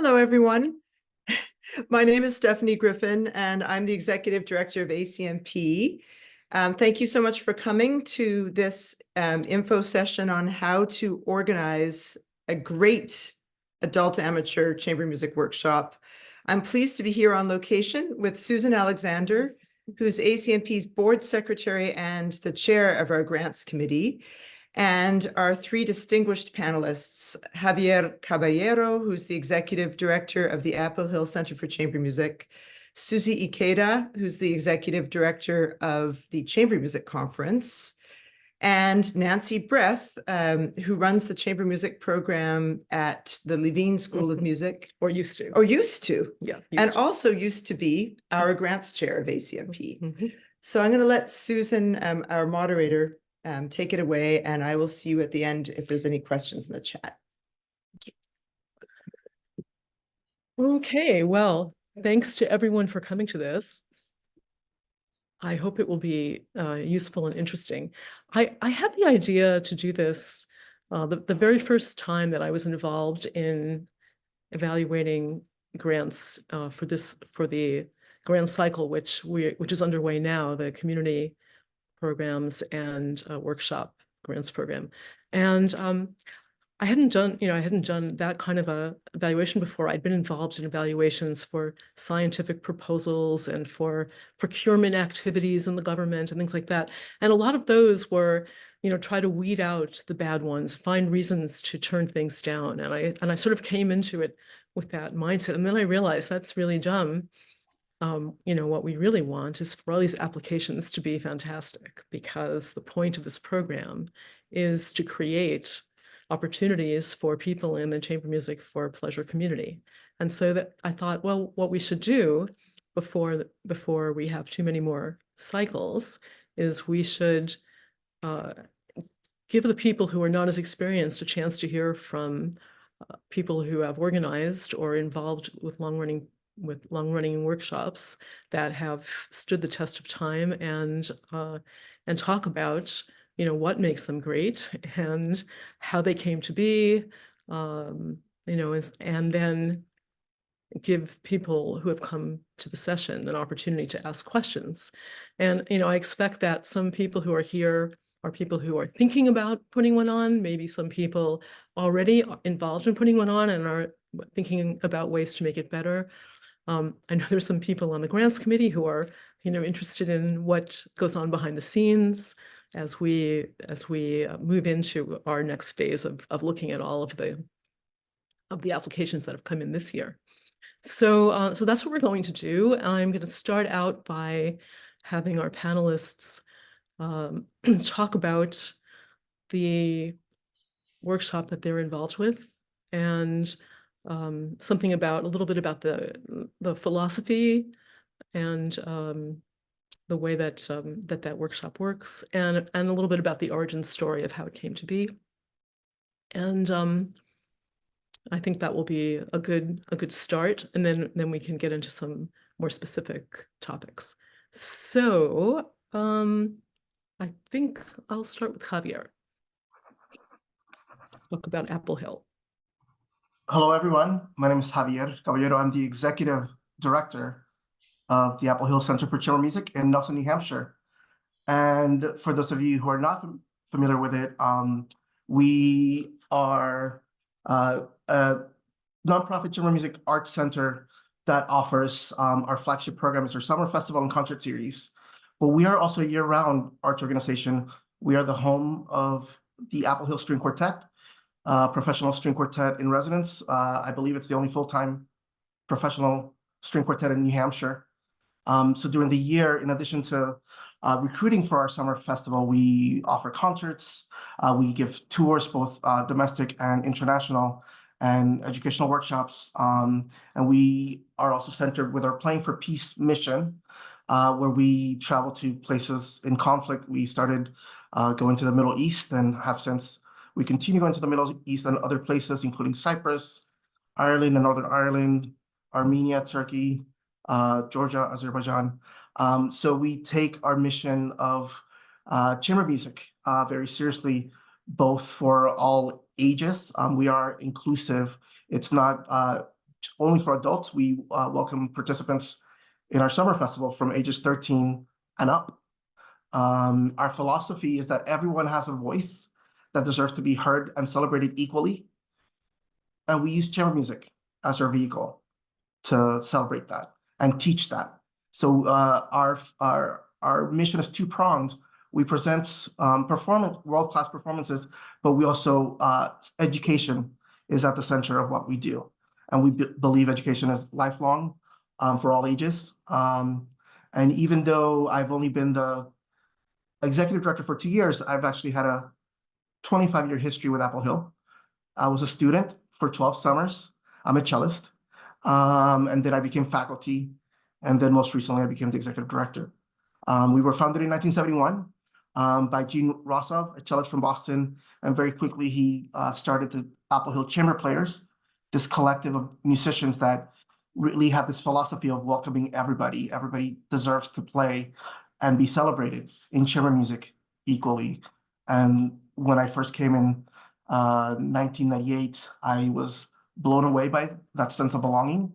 Hello, everyone. My name is Stephanie Griffin, and I'm the Executive Director of ACMP. Thank you so much for coming to this info session on how to organize a great adult amateur chamber music workshop. I'm pleased to be here on location with Susan Alexander, who's ACMP's board secretary and the chair of our grants committee, and our three distinguished panelists, Javier Caballero, who's the executive director of the Apple Hill Center for Chamber Music, Susie Ikeda, who's the executive director of the Chamber Music Conference, and Nancy Breath, who runs the chamber music program at the Levine School of Music. Or used to. Yeah. And also used to be our grants chair of ACMP. So I'm going to let Susan, our moderator, take it away, and I will see you at the end if there's any questions in the chat. Okay, well, thanks to everyone for coming to this. I hope it will be useful and interesting. I had the idea to do this the very first time that I was involved in evaluating grants for the grant cycle, which is underway now, the community programs and workshop grants program. And I hadn't done that kind of a evaluation before. I'd been involved in evaluations for scientific proposals and for procurement activities in the government and things like that. And a lot of those were, try to weed out the bad ones, find reasons to turn things down. And I sort of came into it with that mindset. And then I realized that's really dumb. What we really want is for all these applications to be fantastic, because the point of this program is to create opportunities for people in the chamber music for pleasure community. And so that I thought, well, what we should do before we have too many more cycles is we should give the people who are not as experienced a chance to hear from people who have organized or involved with long-running workshops that have stood the test of time, and talk about what makes them great and how they came to be, and then give people who have come to the session an opportunity to ask questions. And I expect that some people who are here are people who are thinking about putting one on. Maybe some people already are involved in putting one on and are thinking about ways to make it better. I know there's some people on the grants committee who are, interested in what goes on behind the scenes as we move into our next phase of looking at all of the applications that have come in this year. So that's what we're going to do. I'm going to start out by having our panelists talk about the workshop that they're involved with, and something about a little bit about the philosophy and the way that that workshop works, and a little bit about the origin story of how it came to be. And I think that will be a good start, and then we can get into some more specific topics. So I think I'll start with Javier. Talk about Apple Hill. Hello, everyone. My name is Javier Caballero. I'm the executive director of the Apple Hill Center for Chamber Music in Nelson, New Hampshire. And for those of you who are not familiar with it, we are a nonprofit chamber music arts center that offers our flagship program is our summer festival and concert series. But we are also a year-round arts organization. We are the home of the Apple Hill String Quartet, professional string quartet in residence. I believe it's the only full-time professional string quartet in New Hampshire. So during the year, in addition to recruiting for our summer festival, we offer concerts, we give tours, both domestic and international, and educational workshops. And we are also centered with our Playing for Peace mission, where we travel to places in conflict. We started going to the Middle East and have since we continue going to the Middle East and other places, including Cyprus, Ireland and Northern Ireland, Armenia, Turkey, Georgia, Azerbaijan. So we take our mission of chamber music very seriously, both for all ages. We are inclusive. It's not only for adults. We welcome participants in our summer festival from ages 13 and up. Our philosophy is that everyone has a voice that deserves to be heard and celebrated equally. And we use chamber music as our vehicle to celebrate that and teach that. So our mission is two-pronged. We present world-class performances, but we also education is at the center of what we do, and we believe education is lifelong for all ages. And even though I've only been the executive director for 2 years, I've actually had a 25-year history with Apple Hill. I was a student for 12 summers. I'm a cellist. And then I became faculty. And then most recently, I became the executive director. We were founded in 1971 by Gene Rossow, a cellist from Boston. And very quickly, he started the Apple Hill Chamber Players, this collective of musicians that really have this philosophy of welcoming everybody. Everybody deserves to play and be celebrated in chamber music equally. And when I first came in 1998, I was blown away by that sense of belonging.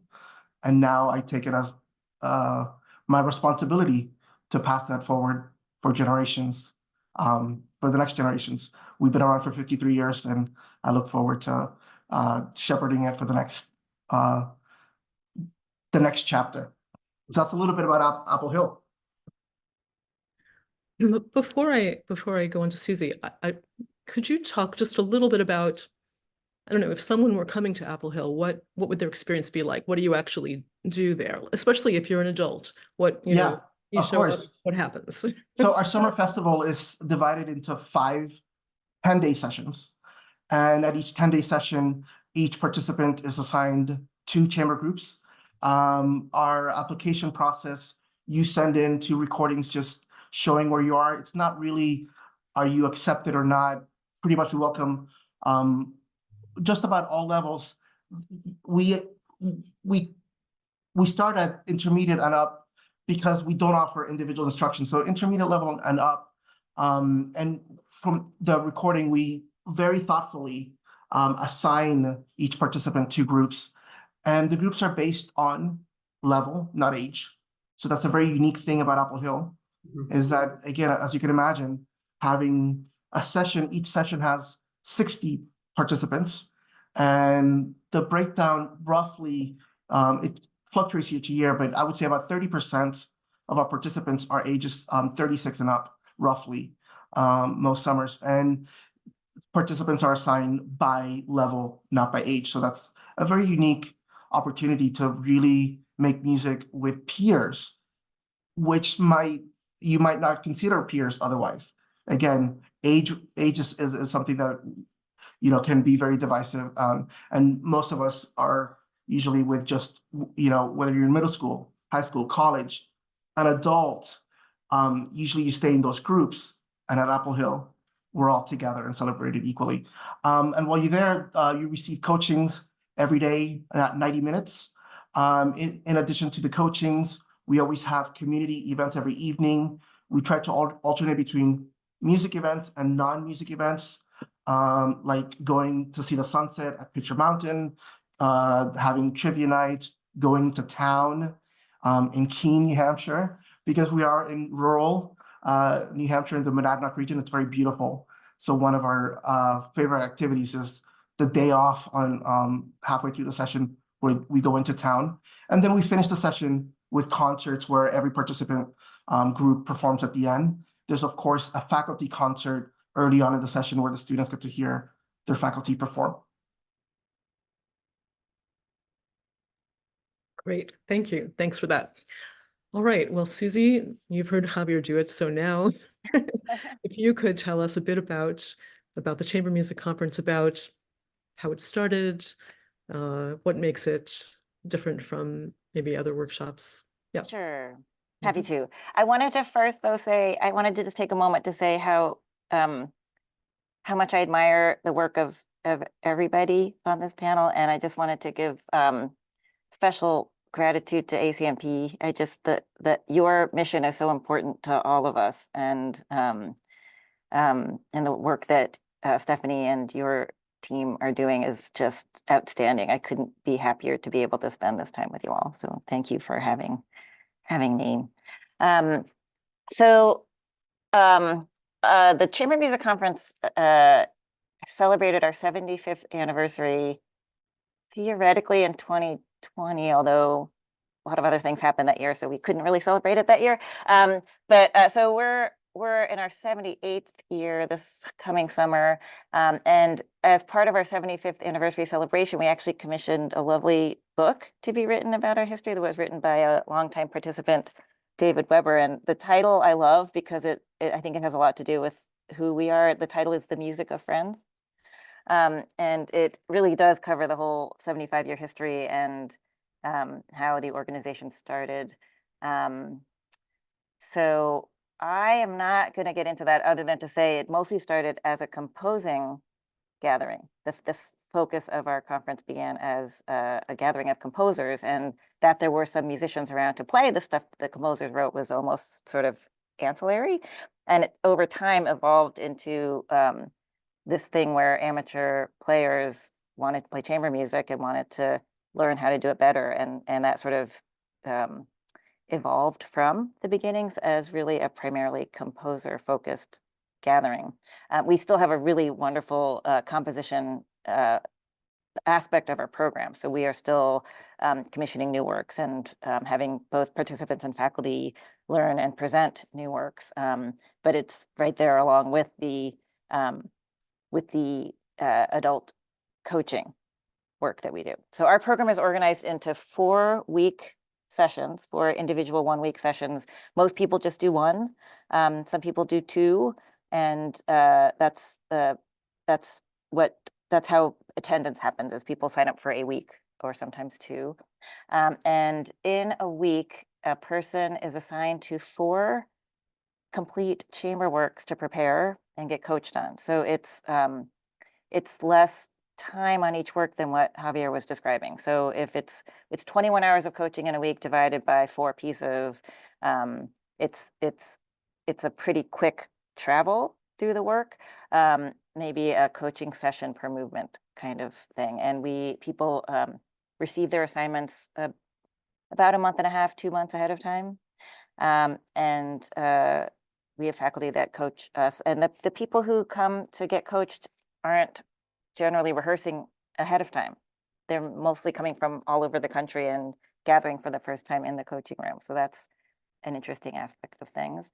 And now I take it as my responsibility to pass that forward for generations, for the next generations. We've been around for 53 years, and I look forward to shepherding it for the next chapter. So that's a little bit about Apple Hill. Before I go into Susie, could you talk just a little bit about, I don't know, if someone were coming to Apple Hill, what would their experience be like? What do you actually do there? Especially if you're an adult, what happens? So our summer festival is divided into 5 10-day sessions. And at each 10-day session, each participant is assigned 2 chamber groups. Our application process, you send in 2 recordings just showing where you are. It's not really, are you accepted or not? Pretty much we welcome just about all levels. We start at intermediate and up because we don't offer individual instruction. So intermediate level and up, and from the recording, we very thoughtfully assign each participant 2 groups, and the groups are based on level, not age. So that's a very unique thing about Apple Hill, is that, again, as you can imagine, having a session, each session has 60 participants, and the breakdown roughly, it fluctuates year to year, but I would say about 30% of our participants are ages 36 and up, roughly, most summers. And participants are assigned by level, not by age. So that's a very unique opportunity to really make music with peers, which you might not consider peers otherwise. Again, age is something that can be very divisive, and most of us are usually with just whether you're in middle school, high school, college, an adult. Usually you stay in those groups, and at Apple Hill, we're all together and celebrated equally. And while you're there, you receive coachings every day at 90 minutes. In addition to the coachings, we always have community events every evening. We try to alternate between music events and non-music events, like going to see the sunset at Pitcher Mountain, having trivia night, going to town in Keene, New Hampshire, because we are in rural New Hampshire in the Monadnock region. It's very beautiful. So one of our favorite activities is the day off on halfway through the session where we go into town. And then we finish the session with concerts where every participant group performs at the end. There's, of course, a faculty concert early on in the session where the students get to hear their faculty perform. Great, thank you. Thanks for that. All right, well, Susie, you've heard Javier do it, so now if you could tell us a bit about the Chamber Music Conference, about how it started, what makes it different from maybe other workshops. Yeah. Sure, happy to. I wanted to first, though, say, I wanted to just take a moment to say how much I admire the work of everybody on this panel, and I just wanted to give special gratitude to ACMP. I just that your mission is so important to all of us, and the work that Stephanie and your team are doing is just outstanding. I couldn't be happier to be able to spend this time with you all. So thank you for having me. The Chamber Music Conference celebrated our 75th anniversary theoretically in 2020, although a lot of other things happened that year, so we couldn't really celebrate it that year. So we're in our 78th year this coming summer. And as part of our 75th anniversary celebration, we actually commissioned a lovely book to be written about our history that was written by a longtime participant, David Weber. And the title I love because I think it has a lot to do with who we are. The title is The Music of Friends. And it really does cover the whole 75-year history and how the organization started. So I am not going to get into that other than to say it mostly started as a composing gathering. The focus of our conference began as a gathering of composers, and that there were some musicians around to play the stuff the composers wrote was almost sort of ancillary. And it over time evolved into this thing where amateur players wanted to play chamber music and wanted to learn how to do it better. And that sort of evolved from the beginnings as really a primarily composer focused gathering. We still have a really wonderful composition aspect of our program. So we are still commissioning new works and having both participants and faculty learn and present new works. But it's right there along with the adult coaching work that we do. So our program is organized into 4-week sessions, 4 individual 1-week sessions. Most people just do 1. Some people do 2, and that's how attendance happens, is people sign up for a week or sometimes 2. And in a week, a person is assigned to 4 complete chamber works to prepare and get coached on. So it's less time on each work than what Javier was describing. So if it's 21 hours of coaching in a week divided by 4 pieces, it's a pretty quick travel through the work, maybe a coaching session per movement kind of thing. And people receive their assignments about a month and a half, 2 months ahead of time. And we have faculty that coach us, and the people who come to get coached aren't generally rehearsing ahead of time. They're mostly coming from all over the country and gathering for the first time in the coaching room. So that's an interesting aspect of things.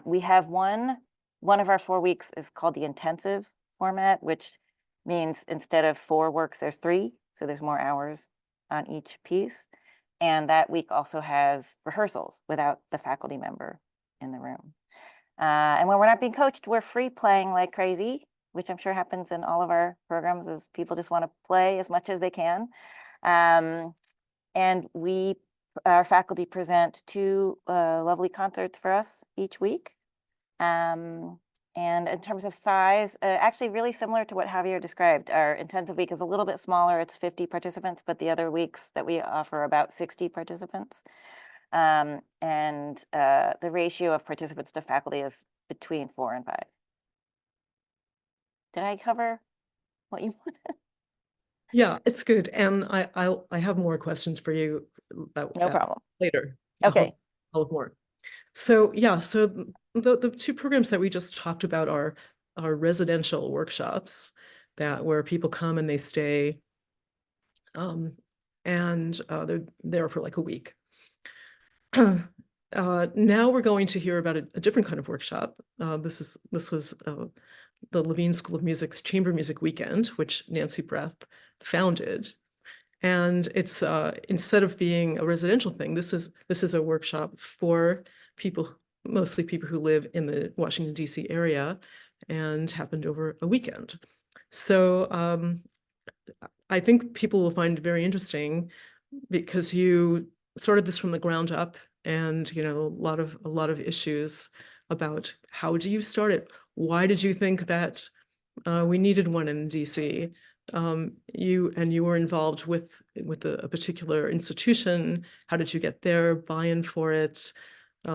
We have one of our 4 weeks is called the intensive format, which means instead of 4 works, there's 3. So there's more hours on each piece. And that week also has rehearsals without the faculty member in the room. And when we're not being coached, we're free playing like crazy, which I'm sure happens in all of our programs, is people just want to play as much as they can. And our faculty present 2 lovely concerts for us each week. And in terms of size, actually really similar to what Javier described. Our intensive week is a little bit smaller. It's 50 participants, but the other weeks that we offer about 60 participants. And the ratio of participants to faculty is between 4 and 5. Did I cover what you wanted? Yeah, it's good. And I have more questions for you No problem. later. Okay. I'll have more. So yeah, so the 2 programs that we just talked about are residential workshops where people come and they stay, and they're there for like a week. Now we're going to hear about a different kind of workshop. This was the Levine School of Music's Chamber Music Weekend, which Nancy Breath founded. And it's instead of being a residential thing, this is a workshop for people, mostly people who live in the Washington, D.C. area, and happened over a weekend. So I think people will find it very interesting because you started this from the ground up, and a lot of issues about how do you start it? Why did you think that we needed one in DC? You were involved with a particular institution. How did you get their buy-in for it?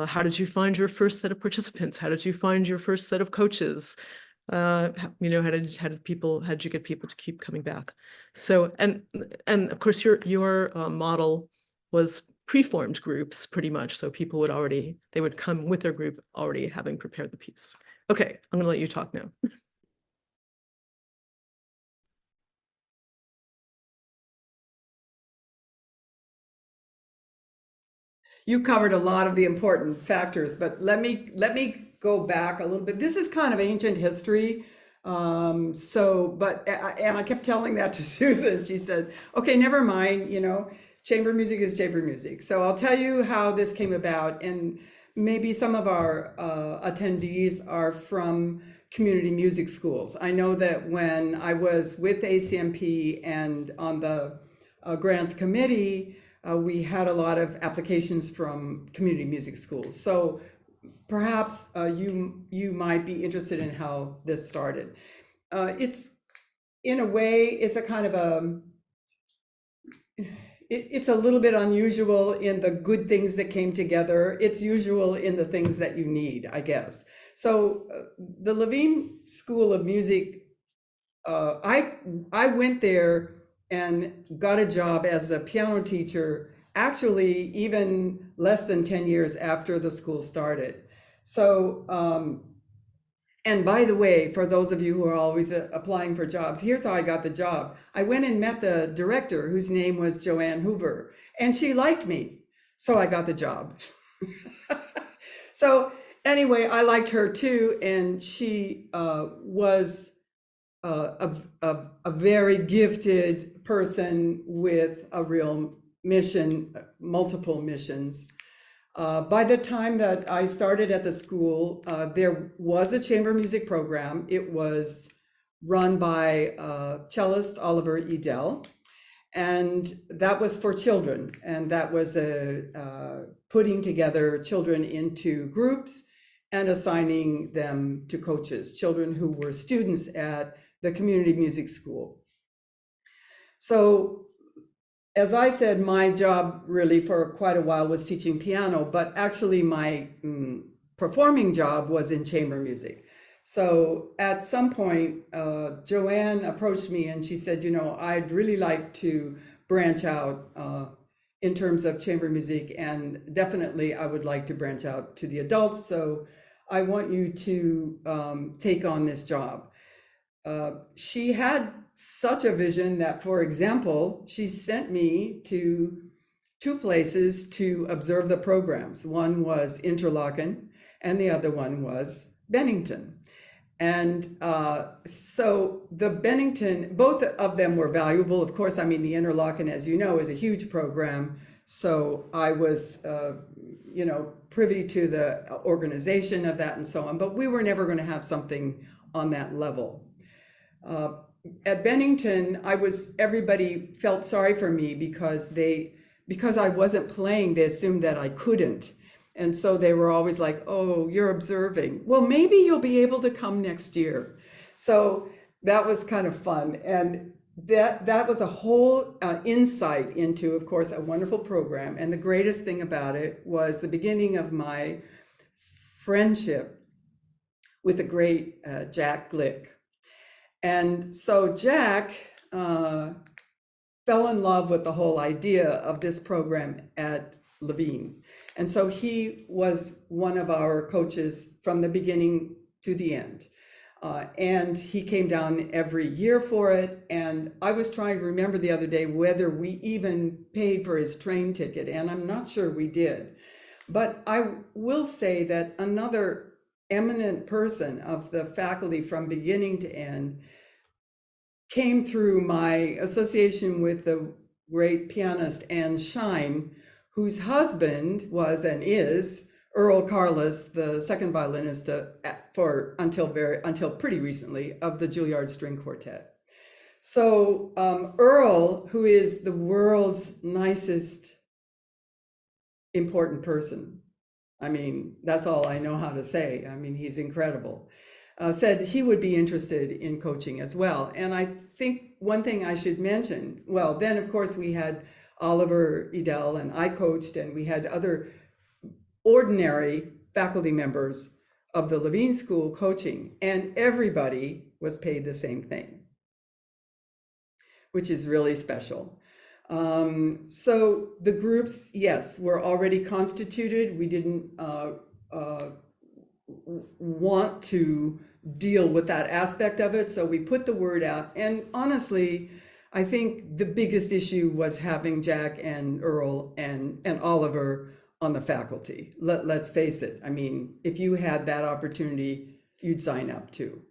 How did you find your first set of participants? How did you find your first set of coaches? How did you get people to keep coming back? So, and of course your model was preformed groups pretty much. So people they would come with their group already having prepared the piece. Okay, I'm gonna let you talk now. You covered a lot of the important factors, but let me go back a little bit. This is kind of ancient history. And I kept telling that to Susan. She said, okay, never mind, chamber music is chamber music. So I'll tell you how this came about. And maybe some of our attendees are from community music schools. I know that when I was with ACMP and on the grants committee, we had a lot of applications from community music schools. So perhaps you might be interested in how this started. It's in a way, it's a kind of it's a little bit unusual in the good things that came together. It's usual in the things that you need, I guess. So the Levine School of Music, I went there and got a job as a piano teacher, actually even less than 10 years after the school started. So, and by the way, for those of you who are always applying for jobs, here's how I got the job. I went and met the director, whose name was Joanne Hoover, and she liked me, so I got the job. So anyway, I liked her too, and she was a very gifted person with a real mission, multiple missions. By the time that I started at the school, there was a chamber music program. It was run by cellist Oliver Edel, and that was for children. And that was putting together children into groups and assigning them to coaches, children who were students at the community music school. So as I said, my job really for quite a while was teaching piano, but actually my performing job was in chamber music. So at some point, Joanne approached me and she said, I'd really like to branch out in terms of chamber music, and definitely I would like to branch out to the adults. So I want you to take on this job. She had such a vision that, for example, she sent me to 2 places to observe the programs. One was Interlaken and the other one was Bennington. And so the Bennington, both of them were valuable. Of course, I mean, the Interlaken, as you know, is a huge program. So I was, privy to the organization of that and so on, but we were never going to have something on that level. At Bennington, everybody felt sorry for me because I wasn't playing, they assumed that I couldn't. And so they were always like, oh, you're observing. Well, maybe you'll be able to come next year. So that was kind of fun. And that was a whole insight into, of course, a wonderful program. And the greatest thing about it was the beginning of my friendship with the great Jack Glick. And so Jack fell in love with the whole idea of this program at Levine. And so he was one of our coaches from the beginning to the end. And he came down every year for it. And I was trying to remember the other day whether we even paid for his train ticket, and I'm not sure we did. But I will say that another eminent person of the faculty from beginning to end came through my association with the great pianist Anne Shine, whose husband was and is Earl Carlos, the second violinist until pretty recently of the Juilliard String Quartet. So Earl, who is the world's nicest, important person, I mean, that's all I know how to say. I mean, he's incredible. Said he would be interested in coaching as well. And I think one thing I should mention, well, then of course we had Oliver Edel and I coached, and we had other ordinary faculty members of the Levine School coaching, and everybody was paid the same thing, which is really special. So the groups, yes, were already constituted. We didn't want to deal with that aspect of it, so we put the word out. And honestly, I think the biggest issue was having Jack and Earl and Oliver on the faculty. Let's face it. I mean, if you had that opportunity, you'd sign up too.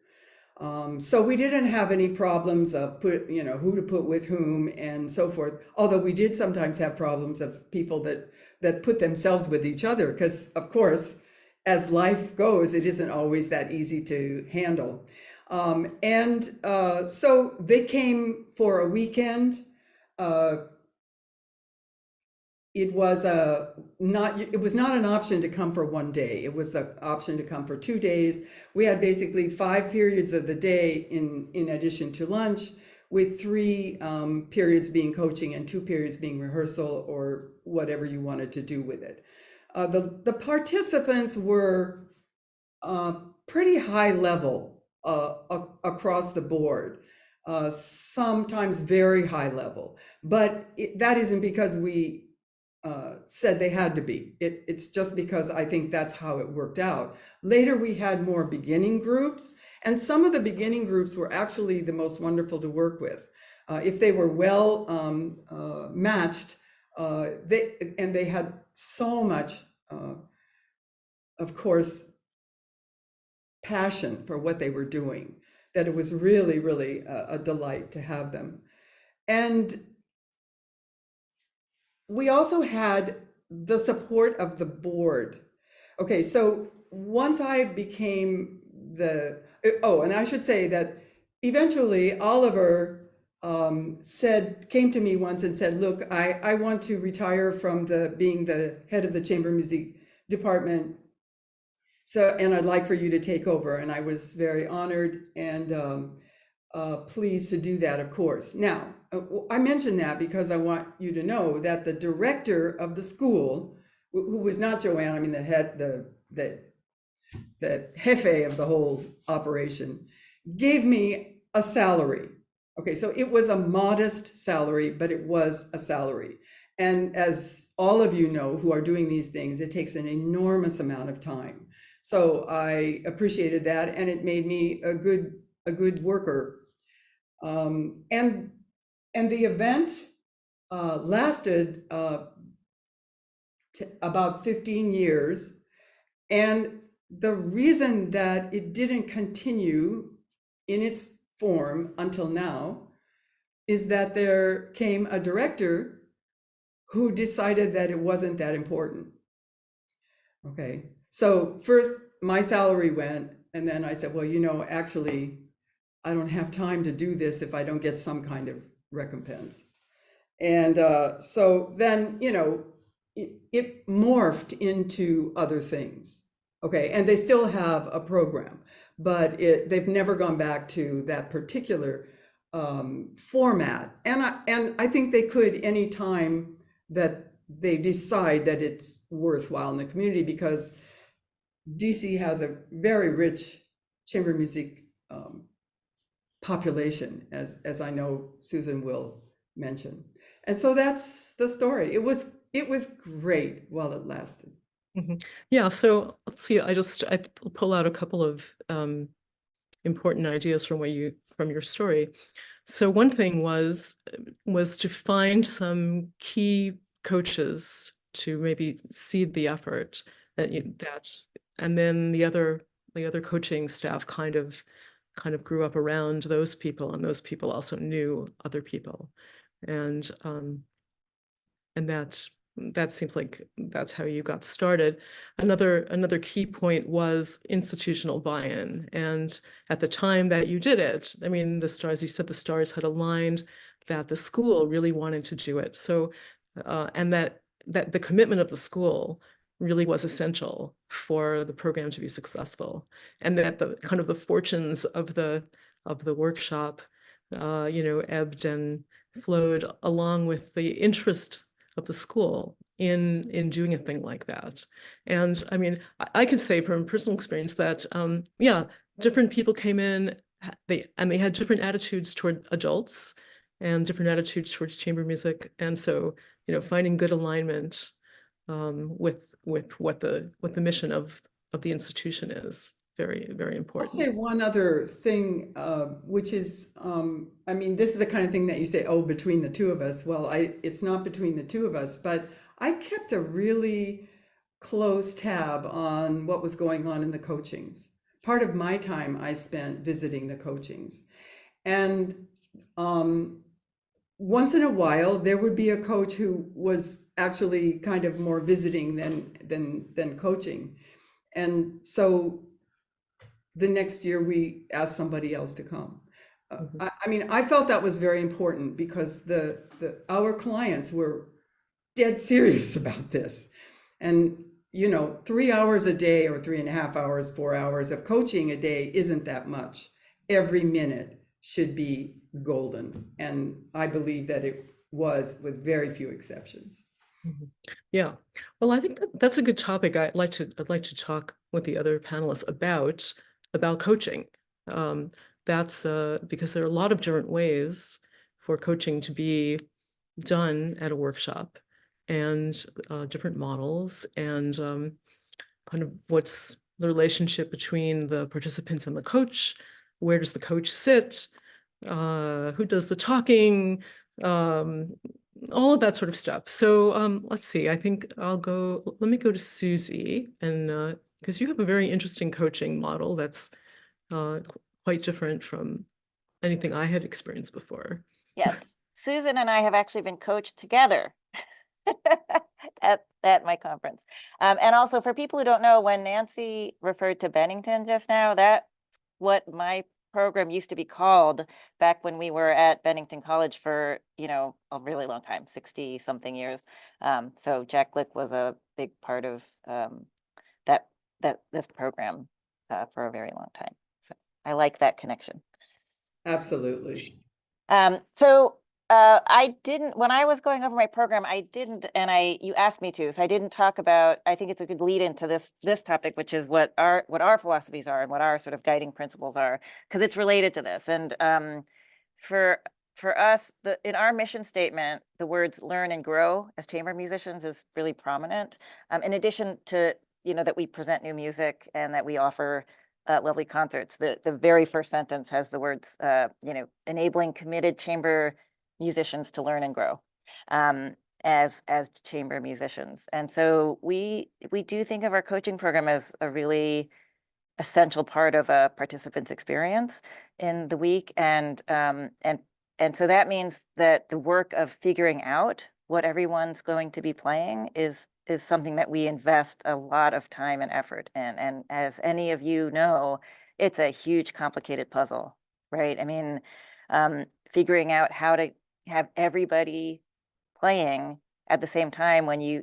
So we didn't have any problems of who to put with whom and so forth. Although we did sometimes have problems of people that put themselves with each other, because of course, as life goes, it isn't always that easy to handle. So they came for a weekend. It was not an option to come for one day. It was the option to come for 2 days. We had basically 5 periods of the day in addition to lunch, with 3 periods being coaching and 2 periods being rehearsal or whatever you wanted to do with it. The participants were pretty high level across the board, sometimes very high level, but that isn't because we said they had to be. It's just because I think that's how it worked out. Later, we had more beginning groups, and some of the beginning groups were actually the most wonderful to work with. If they were well matched, they had so much, of course, passion for what they were doing, that it was really, really a delight to have them. And we also had the support of the board. Okay, so once I became and I should say that eventually Oliver came to me once and said, look, I want to retire from being the head of the chamber music department. And I'd like for you to take over. And I was very honored and pleased to do that, of course. Now, I mention that because I want you to know that the director of the school, who was not Joanne, I mean the head, the jefe of the whole operation, gave me a salary. Okay, so it was a modest salary, but it was a salary. And as all of you know who are doing these things, it takes an enormous amount of time. So I appreciated that, and it made me a good worker. And the event lasted about 15 years. And the reason that it didn't continue in its form until now is that there came a director who decided that it wasn't that important. Okay, so first my salary went, and then I said, well, actually, I don't have time to do this if I don't get some kind of recompense. And so then, it morphed into other things. Okay, and they still have a program, but they've never gone back to that particular format. And I think they could any time that they decide that it's worthwhile in the community, because DC has a very rich chamber music population, as I know Susan will mention. And so that's the story. It was great while it lasted. Mm-hmm. Yeah, so let's see, I pull out a couple of important ideas from your story. So one thing was to find some key coaches to maybe seed the effort and then the other coaching staff kind of grew up around those people, and those people also knew other people, and that seems like that's how you got started. Another key point was institutional buy-in, and at the time that you did it, I mean, the stars had aligned that the school really wanted to do it. So, and that the commitment of the school really was essential for the program to be successful, and that the fortunes of the workshop, ebbed and flowed along with the interest of the school in doing a thing like that. And I mean, I can say from personal experience that yeah, different people came in, they had different attitudes toward adults and different attitudes towards chamber music. And so, you know, finding good alignment with what the mission of the institution is very, very I'll say important. one other thing, which is, I mean, this is the kind of thing that you say, oh, between the two of us. Well, it's not between the two of us, but I kept a really close tab on what was going on in the coachings. Part of my time I spent visiting the coachings. And once in a while, there would be a coach who was actually kind of more visiting than coaching. And so the next year we asked somebody else to come. I mean, I felt that was very important because our clients were dead serious about this. And, you know, 3 hours a day or 3.5 hours, 4 hours of coaching a day isn't that much. Every minute should be golden. And I believe that it was, with very few exceptions. Yeah, well, I think that's a good topic. I'd like to talk with the other panelists about coaching. That's because there are a lot of different ways for coaching to be done at a workshop, and different models, and kind of what's the relationship between the participants and the coach. Where does the coach sit? Who does the talking? All of that sort of stuff. So let's see, I think let me go to Susie, and because you have a very interesting coaching model that's quite different from anything I had experienced before. Yes, Susan and I have actually been coached together at my conference. And also for people who don't know, when Nancy referred to Bennington just now, that's what my program used to be called back when we were at Bennington College for, you know, a really long time, 60 something years. So Jack Lick was a big part of this program for a very long time. So I like that connection. Absolutely. So I didn't, when I was going over my program, I didn't, and you asked me to, so I didn't talk about, I think it's a good lead into this topic, which is what our philosophies are and what our sort of guiding principles are, because it's related to this. And for us, in our mission statement, the words learn and grow as chamber musicians is really prominent. In addition to, you know, that we present new music and that we offer lovely concerts. The very first sentence has the words, you know, enabling committed chamber musicians to learn and grow as chamber musicians. And so we do think of our coaching program as a really essential part of a participant's experience in the week. And so that means that the work of figuring out what everyone's going to be playing is something that we invest a lot of time and effort in. And as any of you know, it's a huge, complicated puzzle, right? I mean, figuring out how to have everybody playing at the same time when you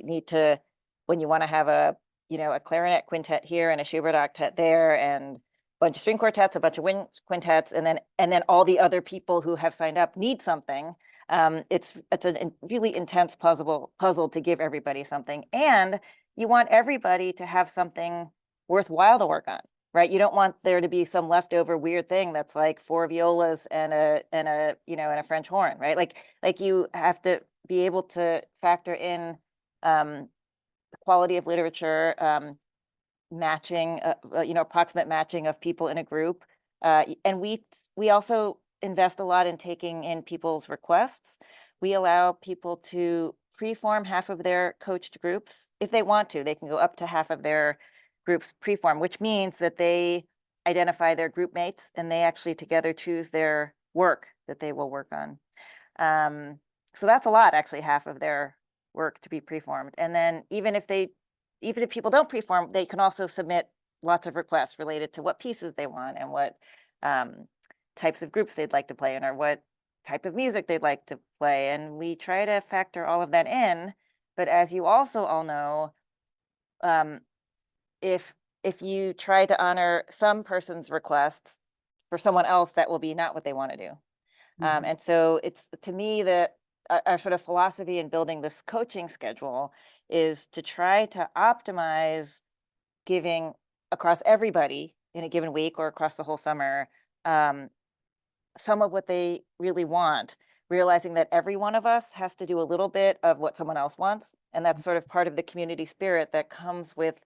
want to have a clarinet quintet here and a Schubert octet there, and a bunch of string quartets, a bunch of wind quintets, and then all the other people who have signed up need something. It's a really intense puzzle to give everybody something, and you want everybody to have something worthwhile to work on, right? You don't want there to be some leftover weird thing that's like 4 violas and a French horn, right? Like you have to be able to factor in the quality of literature, matching, approximate matching of people in a group, and we also invest a lot in taking in people's requests. We allow people to preform half of their coached groups. If they want to, they can go up to half of their groups preform, which means that they identify their group mates and they actually together choose their work that they will work on. So that's a lot, actually, half of their work to be preformed. And then even if people don't preform, they can also submit lots of requests related to what pieces they want and what types of groups they'd like to play in, or what type of music they'd like to play. And we try to factor all of that in. But as you also all know, if you try to honor some person's requests for someone else, that will be not what they want to do. Mhm. And so it's, to me, our sort of philosophy in building this coaching schedule is to try to optimize giving across everybody in a given week or across the whole summer, some of what they really want, realizing that every one of us has to do a little bit of what someone else wants. And that's sort of part of the community spirit that comes with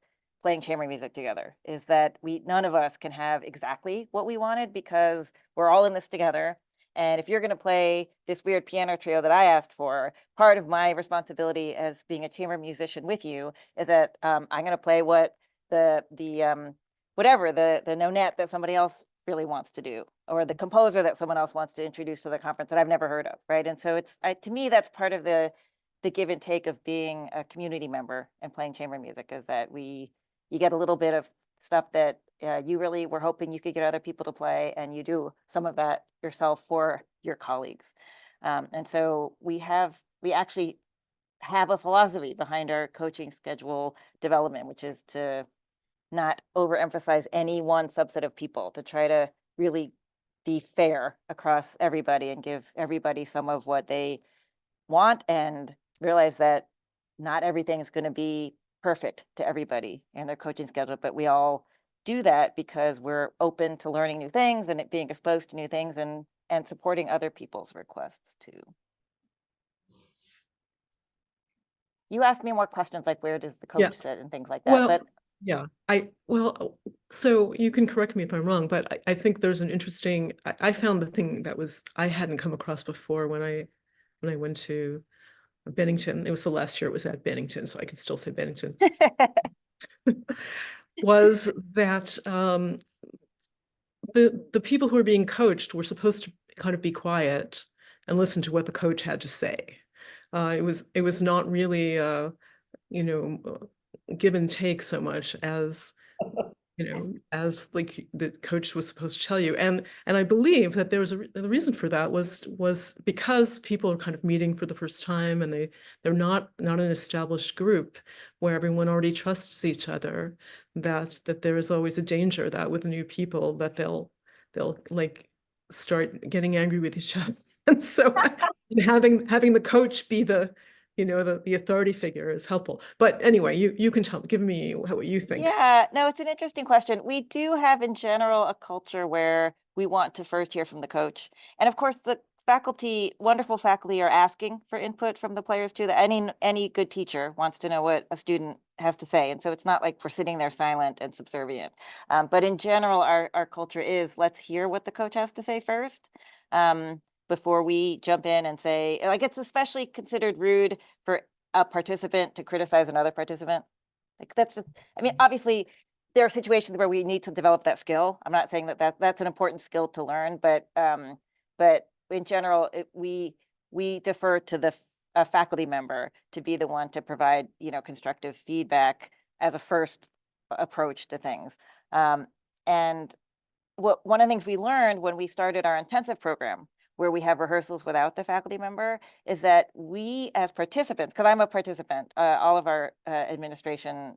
playing chamber music together, is that none of us can have exactly what we wanted because we're all in this together. And if you're going to play this weird piano trio that I asked for, part of my responsibility as being a chamber musician with you is that I'm going to play what the nonette that somebody else really wants to do, or the composer that someone else wants to introduce to the conference that I've never heard of, right? And so to me, that's part of the give and take of being a community member and playing chamber music, is that you get a little bit of stuff that you really were hoping you could get other people to play, and you do some of that yourself for your colleagues. And so we actually have a philosophy behind our coaching schedule development, which is to not overemphasize any one subset of people, to try to really be fair across everybody and give everybody some of what they want, and realize that not everything is going to be perfect to everybody in their coaching schedule, but we all do that because we're open to learning new things and being exposed to new things, and supporting other people's requests too. You asked me more questions like where does the coach sit and things like that, Well, but yeah, so you can correct me if I'm wrong, but I think there's an interesting, I found the thing that I hadn't come across before when I went to Bennington. It was the last year it was at Bennington, so I could still say Bennington. Was that the people who were being coached were supposed to kind of be quiet and listen to what the coach had to say. It was not really give and take so much as as like the coach was supposed to tell you. And I believe that there was the reason for that was because people are kind of meeting for the first time, and they're not an established group where everyone already trusts each other, that there is always a danger that with new people that they'll like start getting angry with each other. And so having the coach be the authority figure is helpful. But anyway, you can give me what you think. Yeah, no, it's an interesting question. We do have in general a culture where we want to first hear from the coach. And of course, the wonderful faculty are asking for input from the players too. That any good teacher wants to know what a student has to say. And so it's not like we're sitting there silent and subservient. But in general, our culture is let's hear what the coach has to say first. Before we jump in and say, like, it's especially considered rude for a participant to criticize another participant. Like that's just, I mean, obviously there are situations where we need to develop that skill. I'm not saying that's an important skill to learn, but in general, we defer to a faculty member to be the one to provide, constructive feedback as a first approach to things. And one of the things we learned when we started our intensive program, where we have rehearsals without the faculty member, is that we as participants, because I'm a participant, all of our administration,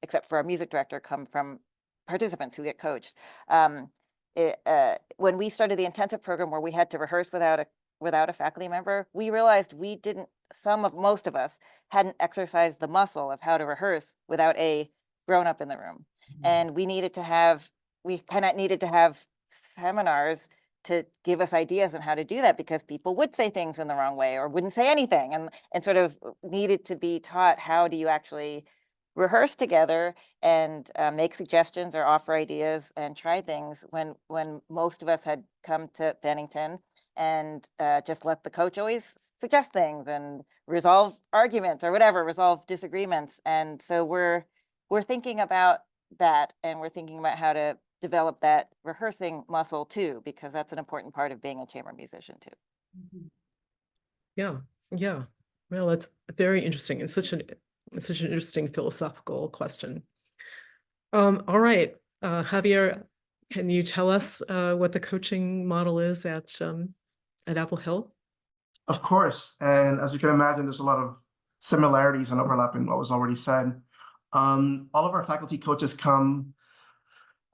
except for our music director, come from participants who get coached. When we started the intensive program where we had to rehearse without a faculty member, we realized most of us hadn't exercised the muscle of how to rehearse without a grown-up in the room. And we kind of needed to have seminars to give us ideas on how to do that, because people would say things in the wrong way or wouldn't say anything, and sort of needed to be taught how do you actually rehearse together and make suggestions or offer ideas and try things when most of us had come to Bennington and just let the coach always suggest things and resolve arguments or whatever, resolve disagreements. And so we're thinking about that, and we're thinking about how to develop that rehearsing muscle too, because that's an important part of being a chamber musician too. Yeah. Well, that's very interesting. It's such an interesting philosophical question. All right, Javier, can you tell us what the coaching model is at Apple Hill? Of course. And as you can imagine, there's a lot of similarities and overlap in what was already said. All of our faculty coaches come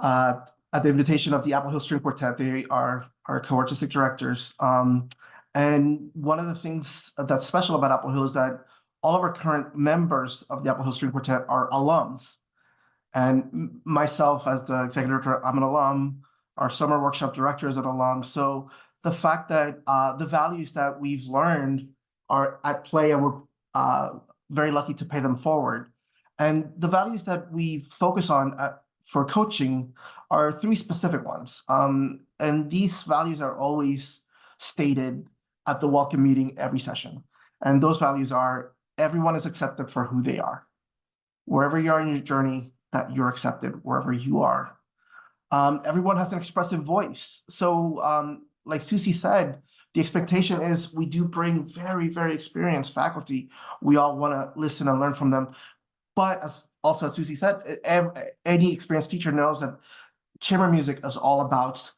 at the invitation of the Apple Hill String Quartet. They are our co-artistic directors. And one of the things that's special about Apple Hill is that all of our current members of the Apple Hill String Quartet are alums. And myself, as the executive director, I'm an alum. Our summer workshop director is an alum. So the fact that the values that we've learned are at play, and we're very lucky to pay them forward. And the values that we focus on for coaching are 3 specific ones. And these values are always stated at the welcome meeting every session. And those values are: everyone is accepted for who they are. Wherever you are in your journey, that you're accepted wherever you are. Everyone has an expressive voice. So like Susie said, the expectation is we do bring very, very experienced faculty. We all want to listen and learn from them. But as Susie said, any experienced teacher knows that chamber music is all about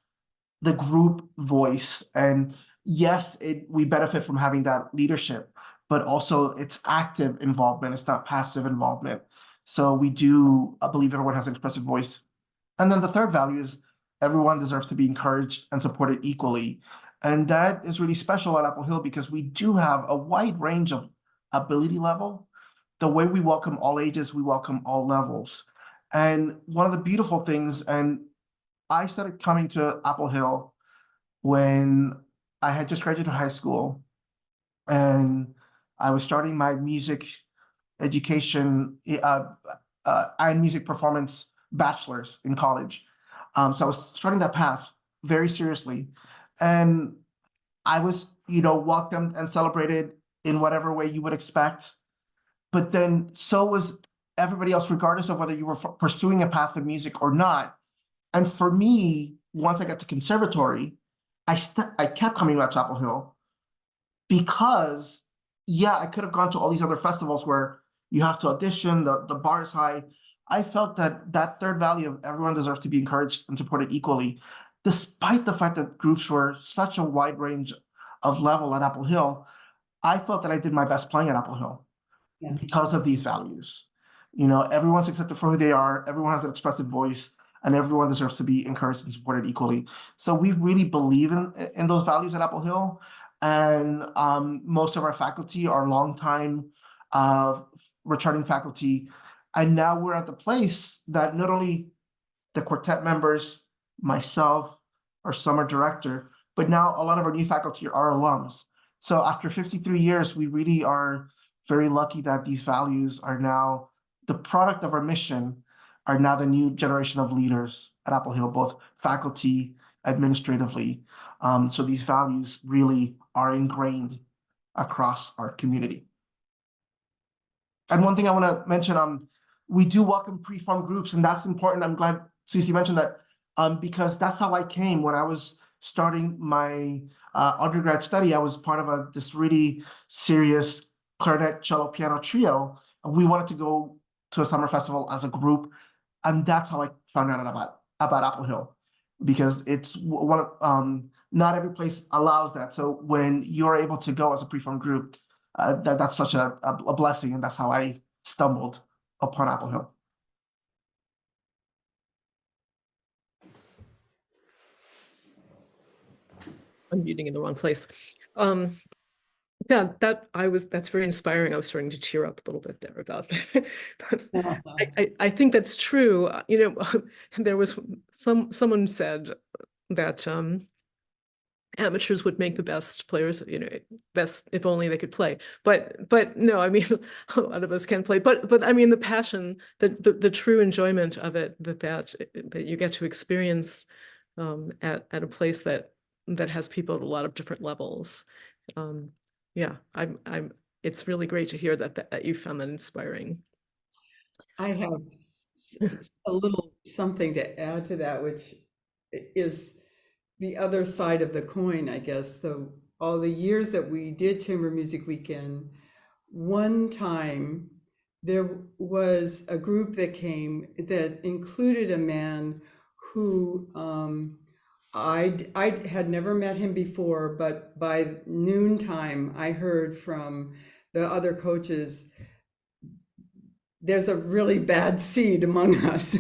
the group voice. And yes, we benefit from having that leadership, but also it's active involvement. It's not passive involvement. So we do believe everyone has an expressive voice. And then the third value is everyone deserves to be encouraged and supported equally. And that is really special at Apple Hill because we do have a wide range of ability level. The way we welcome all ages, we welcome all levels. And one of the beautiful things, and I started coming to Apple Hill when I had just graduated high school, and I was starting my music education and music performance bachelor's in college. So I was starting that path very seriously. And I was, welcomed and celebrated in whatever way you would expect. But then so was everybody else, regardless of whether you were pursuing a path of music or not. And for me, once I got to conservatory, I kept coming back to Apple Hill because, I could have gone to all these other festivals where you have to audition, the bar is high. I felt that third value of everyone deserves to be encouraged and supported equally, despite the fact that groups were such a wide range of level at Apple Hill. I felt that I did my best playing at Apple Hill because of these values. Everyone's accepted for who they are, everyone has an expressive voice, and everyone deserves to be encouraged and supported equally. So we really believe in those values at Apple Hill. And most of our faculty are longtime returning faculty. And now we're at the place that not only the quartet members, myself, our summer director, but now a lot of our new faculty are alums. So after 53 years, we really are very lucky that these values are now the product of our mission, are now the new generation of leaders at Apple Hill, both faculty, administratively. So these values really are ingrained across our community. And one thing I want to mention, we do welcome pre-formed groups, and that's important. I'm glad Susie mentioned that because that's how I came when I was starting my undergrad study. I was part of this really serious clarinet, cello, piano trio. We wanted to go to a summer festival as a group, and that's how I found out about Apple Hill, because it's one of not every place allows that. So when you're able to go as a pre-formed group, that's such a blessing, and that's how I stumbled upon Apple Hill. I'm muting in the wrong place. Yeah, that's very inspiring. I was starting to tear up a little bit there about that. But I think that's true. There was someone said that amateurs would make the best players, best if only they could play. But no, I mean, a lot of us can play. But I mean, the passion, the true enjoyment of it that you get to experience at a place that has people at a lot of different levels. Yeah, it's really great to hear that you found that inspiring. I have a little something to add to that, which is the other side of the coin, I guess. All the years that we did Chamber Music Weekend, one time there was a group that came that included a man who I had never met him before, but by noontime I heard from the other coaches, there's a really bad seed among us.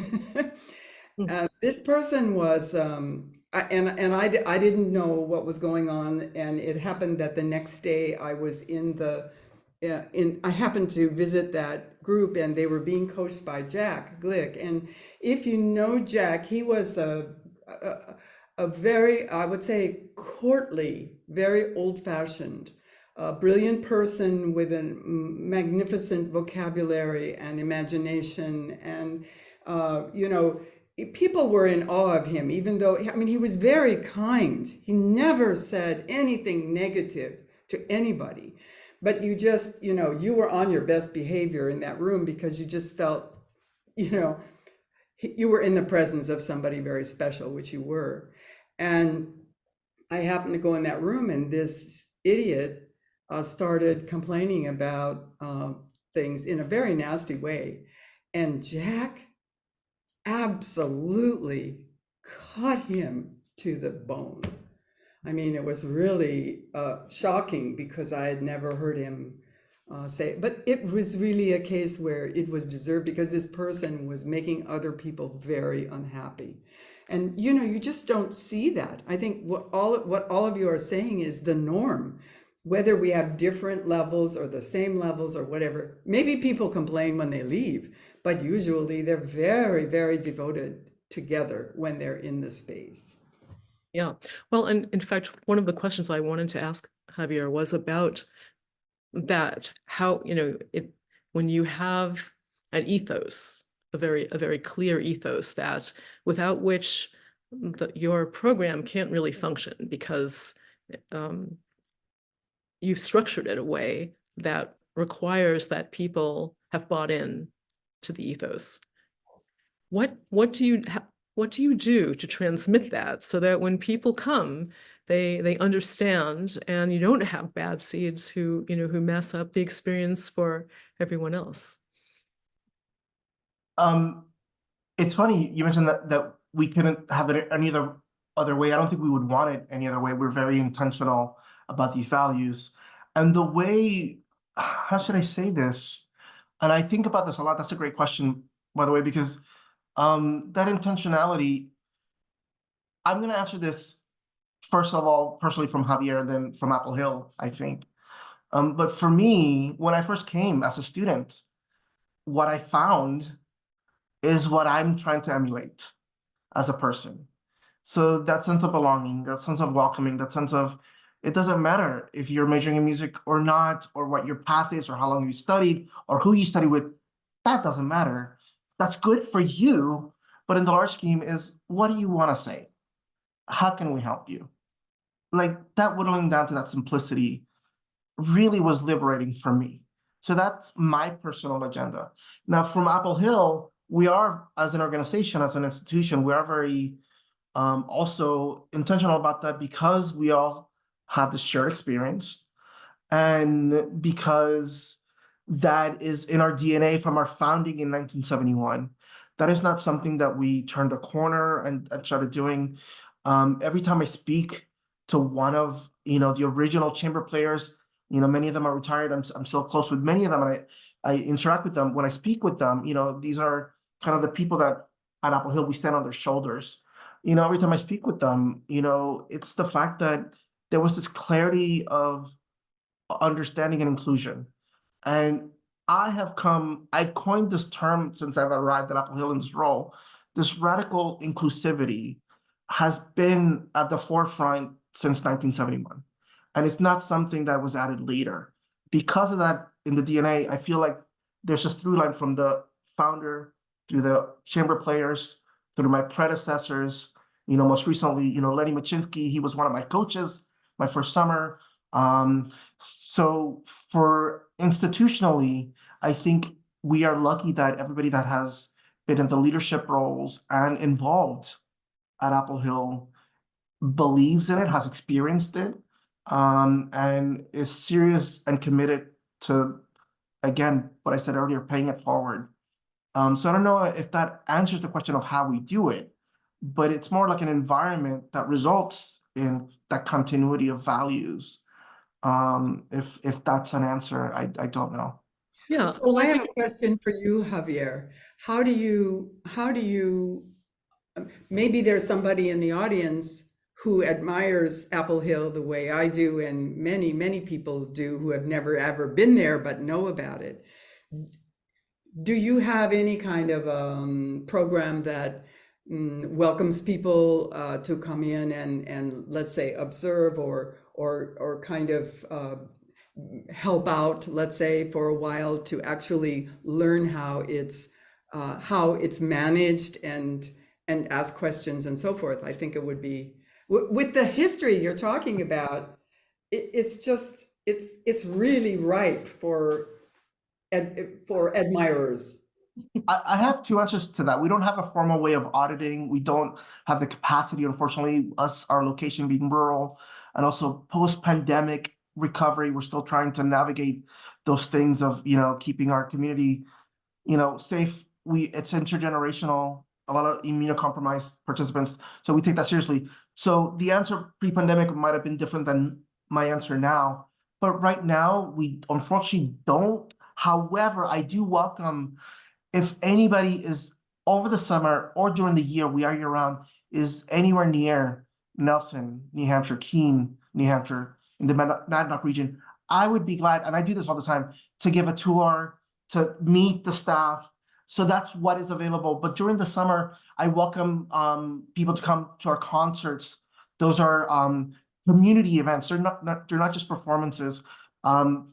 This person was, I didn't know what was going on, and it happened that the next day I was in the I happened to visit that group, and they were being coached by Jack Glick. And if you know Jack, he was a very, I would say, courtly, very old-fashioned, brilliant person with a magnificent vocabulary and imagination. And, people were in awe of him, even though, I mean, he was very kind. He never said anything negative to anybody. But you just, you were on your best behavior in that room because you just felt, you were in the presence of somebody very special, which you were. And I happened to go in that room, and this idiot started complaining about things in a very nasty way. And Jack absolutely cut him to the bone. I mean, it was really shocking because I had never heard him say it. But it was really a case where it was deserved because this person was making other people very unhappy. And, you just don't see that. I think what all of you are saying is the norm. Whether we have different levels or the same levels or whatever, maybe people complain when they leave, but usually they're very, very devoted together when they're in the space. Yeah. Well, and in fact, one of the questions I wanted to ask Javier was about that, how, when you have an ethos, a very clear ethos that without which your program can't really function because you've structured it a way that requires that people have bought in to the ethos. What do you do to transmit that so that when people come, they understand, and you don't have bad seeds who mess up the experience for everyone else? It's funny you mentioned that we couldn't have it any other way. I don't think we would want it any other way. We're very intentional about these values. And the way, how should I say this? And I think about this a lot. That's a great question, by the way, because that intentionality, I'm going to answer this, first of all, personally from Javier, then from Apple Hill, I think. But for me, when I first came as a student, what I found is what I'm trying to emulate as a person. So that sense of belonging, that sense of welcoming, that sense of, it doesn't matter if you're majoring in music or not, or what your path is, or how long you studied, or who you study with, that doesn't matter. That's good for you, but in the large scheme is, what do you want to say? How can we help you? Like that whittling down to that simplicity really was liberating for me. So that's my personal agenda. Now from Apple Hill, we are, as an organization, as an institution, we are very also intentional about that because we all have this shared experience and because that is in our DNA from our founding in 1971. That is not something that we turned a corner and started doing. Every time I speak to one of the original chamber players, many of them are retired. I'm still close with many of them, and I interact with them. When I speak with them, these are kind of the people that at Apple Hill we stand on their shoulders. Every time I speak with them, it's the fact that there was this clarity of understanding and inclusion. And I've coined this term since I've arrived at Apple Hill in this role. This radical inclusivity has been at the forefront since 1971. And it's not something that was added later. Because of that in the DNA, I feel like there's a through line from the founder through the chamber players, through my predecessors, most recently, Lenny Machinsky, he was one of my coaches my first summer. So for institutionally, I think we are lucky that everybody that has been in the leadership roles and involved at Apple Hill believes in it, has experienced it, and is serious and committed to, again, what I said earlier, paying it forward. So I don't know if that answers the question of how we do it, but it's more like an environment that results in that continuity of values. If that's an answer, I don't know. Yeah. So I have a question for you, Javier. How do you, maybe there's somebody in the audience who admires Apple Hill the way I do, and many, many people do who have never ever been there but know about it, do you have any kind of program that welcomes people to come in and let's say observe or kind of help out, let's say, for a while to actually learn how it's managed and ask questions and so forth? I think it would be with the history you're talking about. It's just it's really ripe for admirers. I have two answers to that. We don't have a formal way of auditing. We don't have the capacity, unfortunately, our location being rural, and also post-pandemic recovery, we're still trying to navigate those things of, keeping our community, safe. It's intergenerational, a lot of immunocompromised participants, so we take that seriously. So the answer pre-pandemic might have been different than my answer now, but right now we unfortunately don't. However, I do welcome, if anybody is over the summer or during the year, we are year round, is anywhere near Nelson, New Hampshire, Keene, New Hampshire, in the Monadnock region, I would be glad, and I do this all the time, to give a tour, to meet the staff. So that's what is available. But during the summer, I welcome people to come to our concerts. Those are community events. They're not just performances. Audience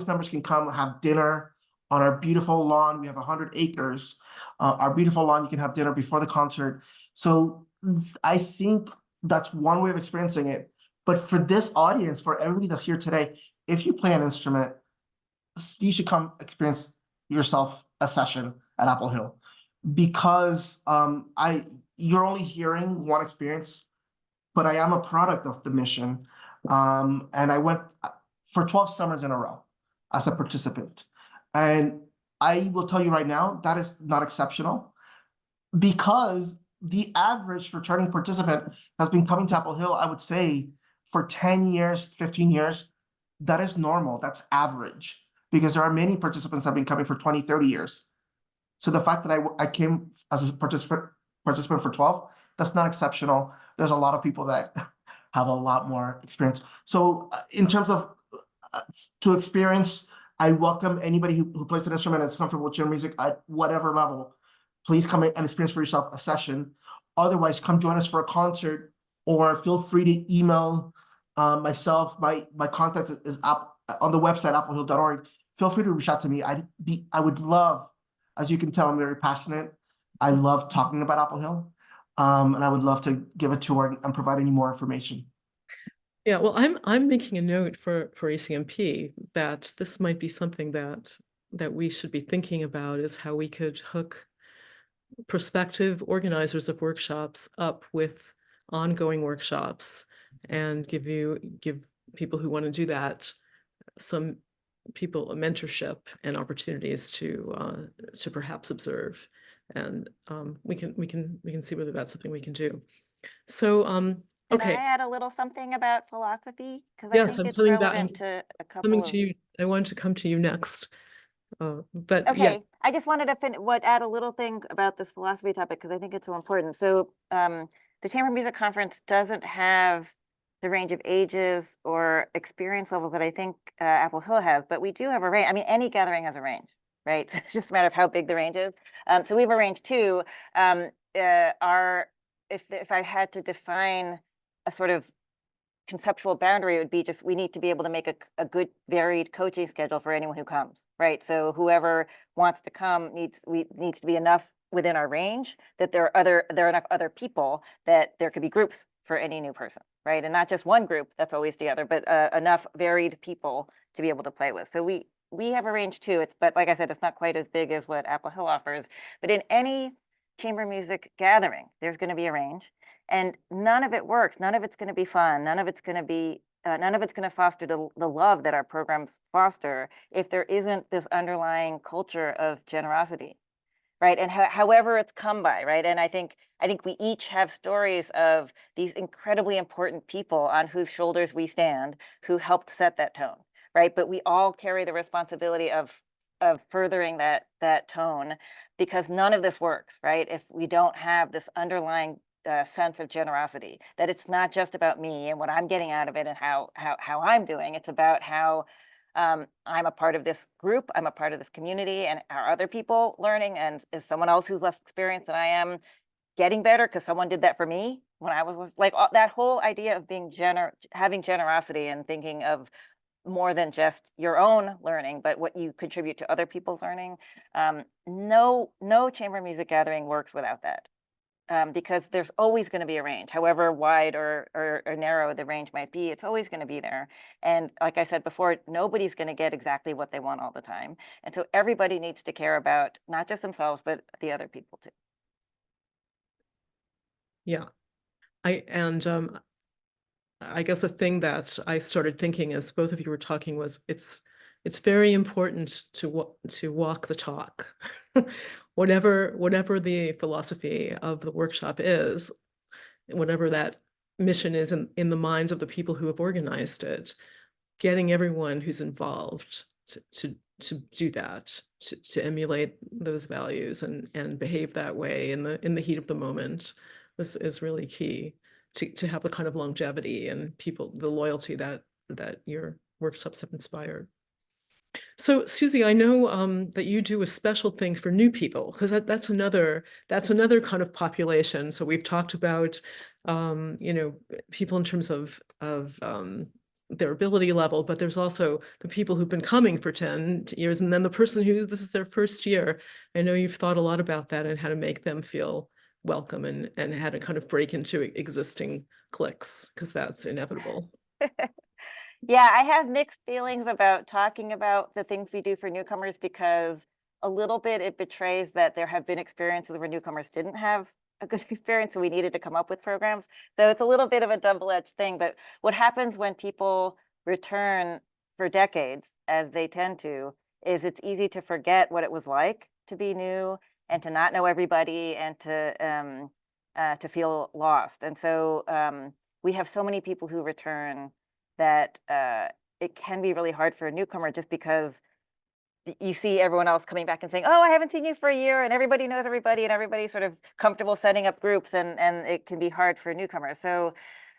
members can come have dinner on our beautiful lawn. We have 100 acres. Our beautiful lawn, you can have dinner before the concert. So I think that's one way of experiencing it. But for this audience, for everybody that's here today, if you play an instrument, you should come experience yourself a session at Apple Hill, because you're only hearing one experience, but I am a product of the mission. And I went for 12 summers in a row as a participant. And I will tell you right now, that is not exceptional, because the average returning participant has been coming to Apple Hill, I would say, for 10 years, 15 years. That is normal. That's average, because there are many participants that have been coming for 20, 30 years. So the fact that I came as a participant for 12, that's not exceptional. There's a lot of people that have a lot more experience. So in terms of to experience, I welcome anybody who plays an instrument and is comfortable with chamber music at whatever level. Please come in and experience for yourself a session. Otherwise, come join us for a concert, or feel free to email myself. My contact is up on the website, applehill.org. Feel free to reach out to me. I would love, as you can tell, I'm very passionate. I love talking about Apple Hill, and I would love to give a tour and provide any more information. Yeah, well, I'm making a note for ACMP that this might be something that we should be thinking about, is how we could hook prospective organizers of workshops up with ongoing workshops, and give people who want to do that some people a mentorship and opportunities to perhaps observe, and we can see whether that's something we can do. So okay. Can I add a little something about philosophy? Because I Yes, think I'm it's coming back. relevant to a couple Coming of... to you. I wanted to come to you next. But Okay, yeah. I just wanted to add a little thing about this philosophy topic, because I think it's so important. So the Chamber Music Conference doesn't have the range of ages or experience levels that I think Apple Hill has, but we do have a range. I mean, any gathering has a range, right? It's just a matter of how big the range is. So we have a range too. If I had to define a sort of conceptual boundary, it would be just, we need to be able to make a good varied coaching schedule for anyone who comes, right? So whoever wants to come needs to be enough within our range that there are enough other people that there could be groups for any new person, right? And not just one group that's always together, but enough varied people to be able to play with. So we have a range too. But like I said, it's not quite as big as what Apple Hill offers. But in any chamber music gathering, there's going to be a range. And none of it works. None of it's going to be fun. None of it's going to foster the love that our programs foster if there isn't this underlying culture of generosity, right? And however it's come by, right? And I think we each have stories of these incredibly important people on whose shoulders we stand, who helped set that tone, right? But we all carry the responsibility of furthering that tone, because none of this works, right? If we don't have this underlying sense of generosity, that it's not just about me and what I'm getting out of it and how I'm doing. It's about how I'm a part of this group, I'm a part of this community, and are other people learning, and is someone else who's less experienced than I am getting better because someone did that for me when I was like, that whole idea of being having generosity and thinking of more than just your own learning, but what you contribute to other people's learning. No chamber music gathering works without that. Because there's always going to be a range, however wide or narrow the range might be, it's always going to be there. And like I said before, nobody's going to get exactly what they want all the time. And so everybody needs to care about not just themselves, but the other people too. Yeah. I guess a thing that I started thinking as both of you were talking was it's very important to walk the talk. whatever the philosophy of the workshop is, whatever that mission is in the minds of the people who have organized it, getting everyone who's involved to do that, to emulate those values and behave that way in the heat of the moment is really key to have the kind of longevity and the loyalty that your workshops have inspired. So Susie, I know that you do a special thing for new people, because that's another kind of population. So we've talked about people in terms of their ability level, but there's also the people who've been coming for 10 years, and then the person who this is their first year. I know you've thought a lot about that and how to make them feel welcome and how to kind of break into existing cliques, because that's inevitable. Yeah, I have mixed feelings about talking about the things we do for newcomers, because a little bit it betrays that there have been experiences where newcomers didn't have a good experience, so we needed to come up with programs. So it's a little bit of a double-edged thing. But what happens when people return for decades, as they tend to, is it's easy to forget what it was like to be new and to not know everybody and to feel lost. And so we have so many people who return that it can be really hard for a newcomer, just because you see everyone else coming back and saying, oh, I haven't seen you for a year, and everybody knows everybody, and everybody's sort of comfortable setting up groups, and it can be hard for newcomers. So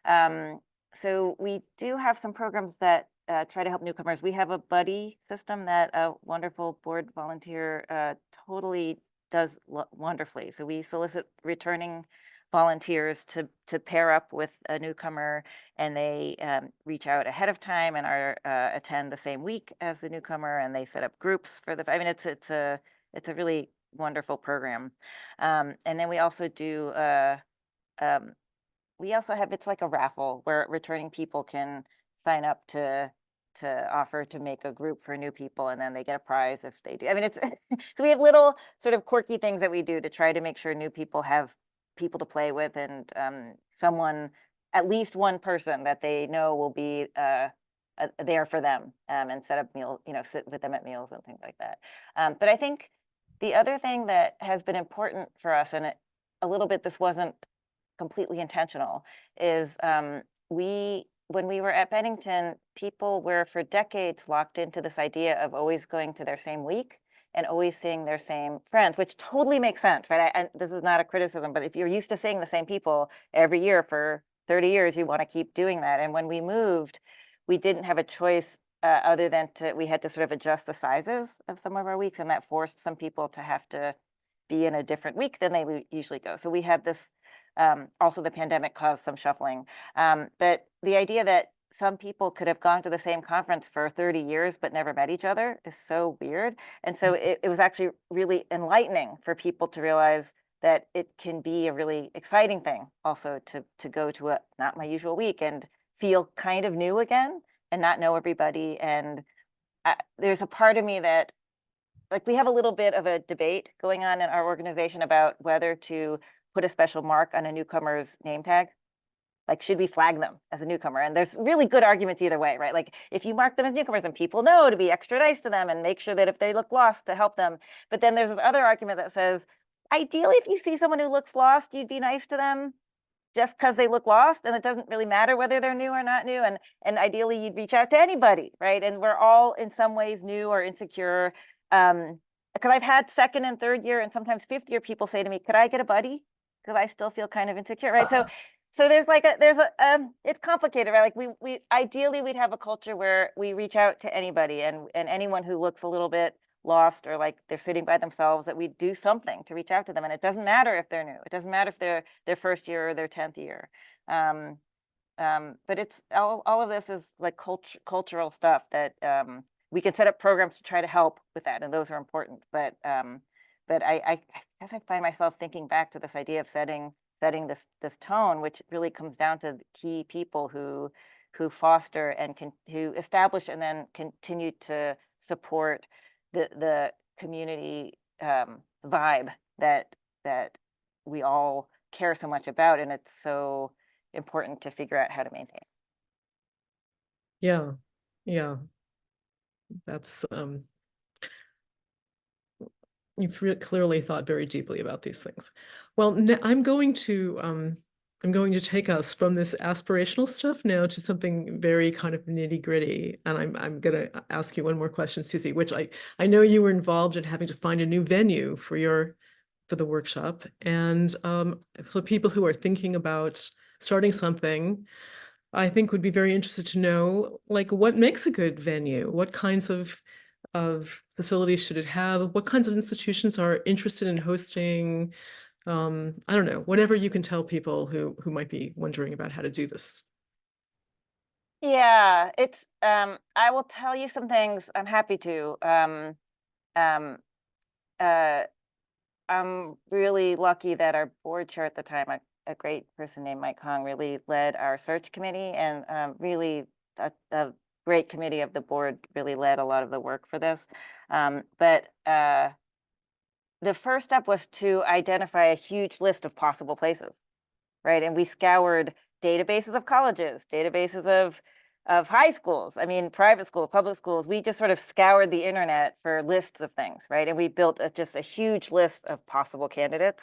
so we do have some programs that try to help newcomers. We have a BUTI system that a wonderful board volunteer totally does wonderfully. So we solicit returning volunteers to pair up with a newcomer, and they reach out ahead of time and are attend the same week as the newcomer, and they set up groups for the. I mean, it's a really wonderful program. And then we also do we also have, it's like a raffle where returning people can sign up to offer to make a group for new people, and then they get a prize if they do. I mean, it's so we have little sort of quirky things that we do to try to make sure new people have people to play with, and someone, at least one person that they know will be there for them, and set up meal, sit with them at meals and things like that. But I think the other thing that has been important for us, and a little bit this wasn't completely intentional, is when we were at Bennington, people were for decades locked into this idea of always going to their same week and always seeing their same friends, which totally makes sense, right? And this is not a criticism, but if you're used to seeing the same people every year for 30 years, you want to keep doing that. And when we moved, we didn't have a choice other than we had to sort of adjust the sizes of some of our weeks, and that forced some people to have to be in a different week than they usually go. So we had this, also the pandemic caused some shuffling. But the idea that some people could have gone to the same conference for 30 years but never met each other is so weird. And so it was actually really enlightening for people to realize that it can be a really exciting thing also to go to a not my usual week and feel kind of new again and not know everybody. And there's a part of me that, like, we have a little bit of a debate going on in our organization about whether to put a special mark on a newcomer's name tag. Like, should we flag them as a newcomer? And there's really good arguments either way, right? Like, if you mark them as newcomers, and people know to be extra nice to them and make sure that if they look lost, to help them. But then there's this other argument that says, ideally, if you see someone who looks lost, you'd be nice to them just because they look lost, and it doesn't really matter whether they're new or not new. And ideally, you'd reach out to anybody, right? And we're all in some ways new or insecure. Because I've had second and third year and sometimes fifth year people say to me, could I get a buddy? because I still feel kind of insecure, right? So there's like it's complicated, right? Like we ideally we'd have a culture where we reach out to anybody and anyone who looks a little bit lost or like they're sitting by themselves, that we do something to reach out to them. And it doesn't matter if they're new. It doesn't matter if they're their first year or their 10th year. But it's all of this is like cultural stuff that we can set up programs to try to help with that, and those are important. But I guess I find myself thinking back to this idea of setting this tone, which really comes down to the key people who foster and who establish and then continue to support the community vibe that we all care so much about, and it's so important to figure out how to maintain. Yeah, that's you've clearly thought very deeply about these things. Well, I'm going to take us from this aspirational stuff now to something very kind of nitty gritty. And I'm going to ask you one more question, Susie, which I know you were involved in having to find a new venue for the workshop. And for people who are thinking about starting something, I think would be very interested to know, like, what makes a good venue? What kinds of facilities should it have? What kinds of institutions are interested in hosting? I don't know, whatever you can tell people who might be wondering about how to do this. Yeah, it's I will tell you some things. I'm happy to. I'm really lucky that our board chair at the time, a great person named Mike Hong, really led our search committee, and really a great committee of the board really led a lot of the work for this. But the first step was to identify a huge list of possible places, right? And we scoured databases of colleges, databases of high schools, I mean, private schools, public schools. We just sort of scoured the internet for lists of things, right? And we built just a huge list of possible candidates.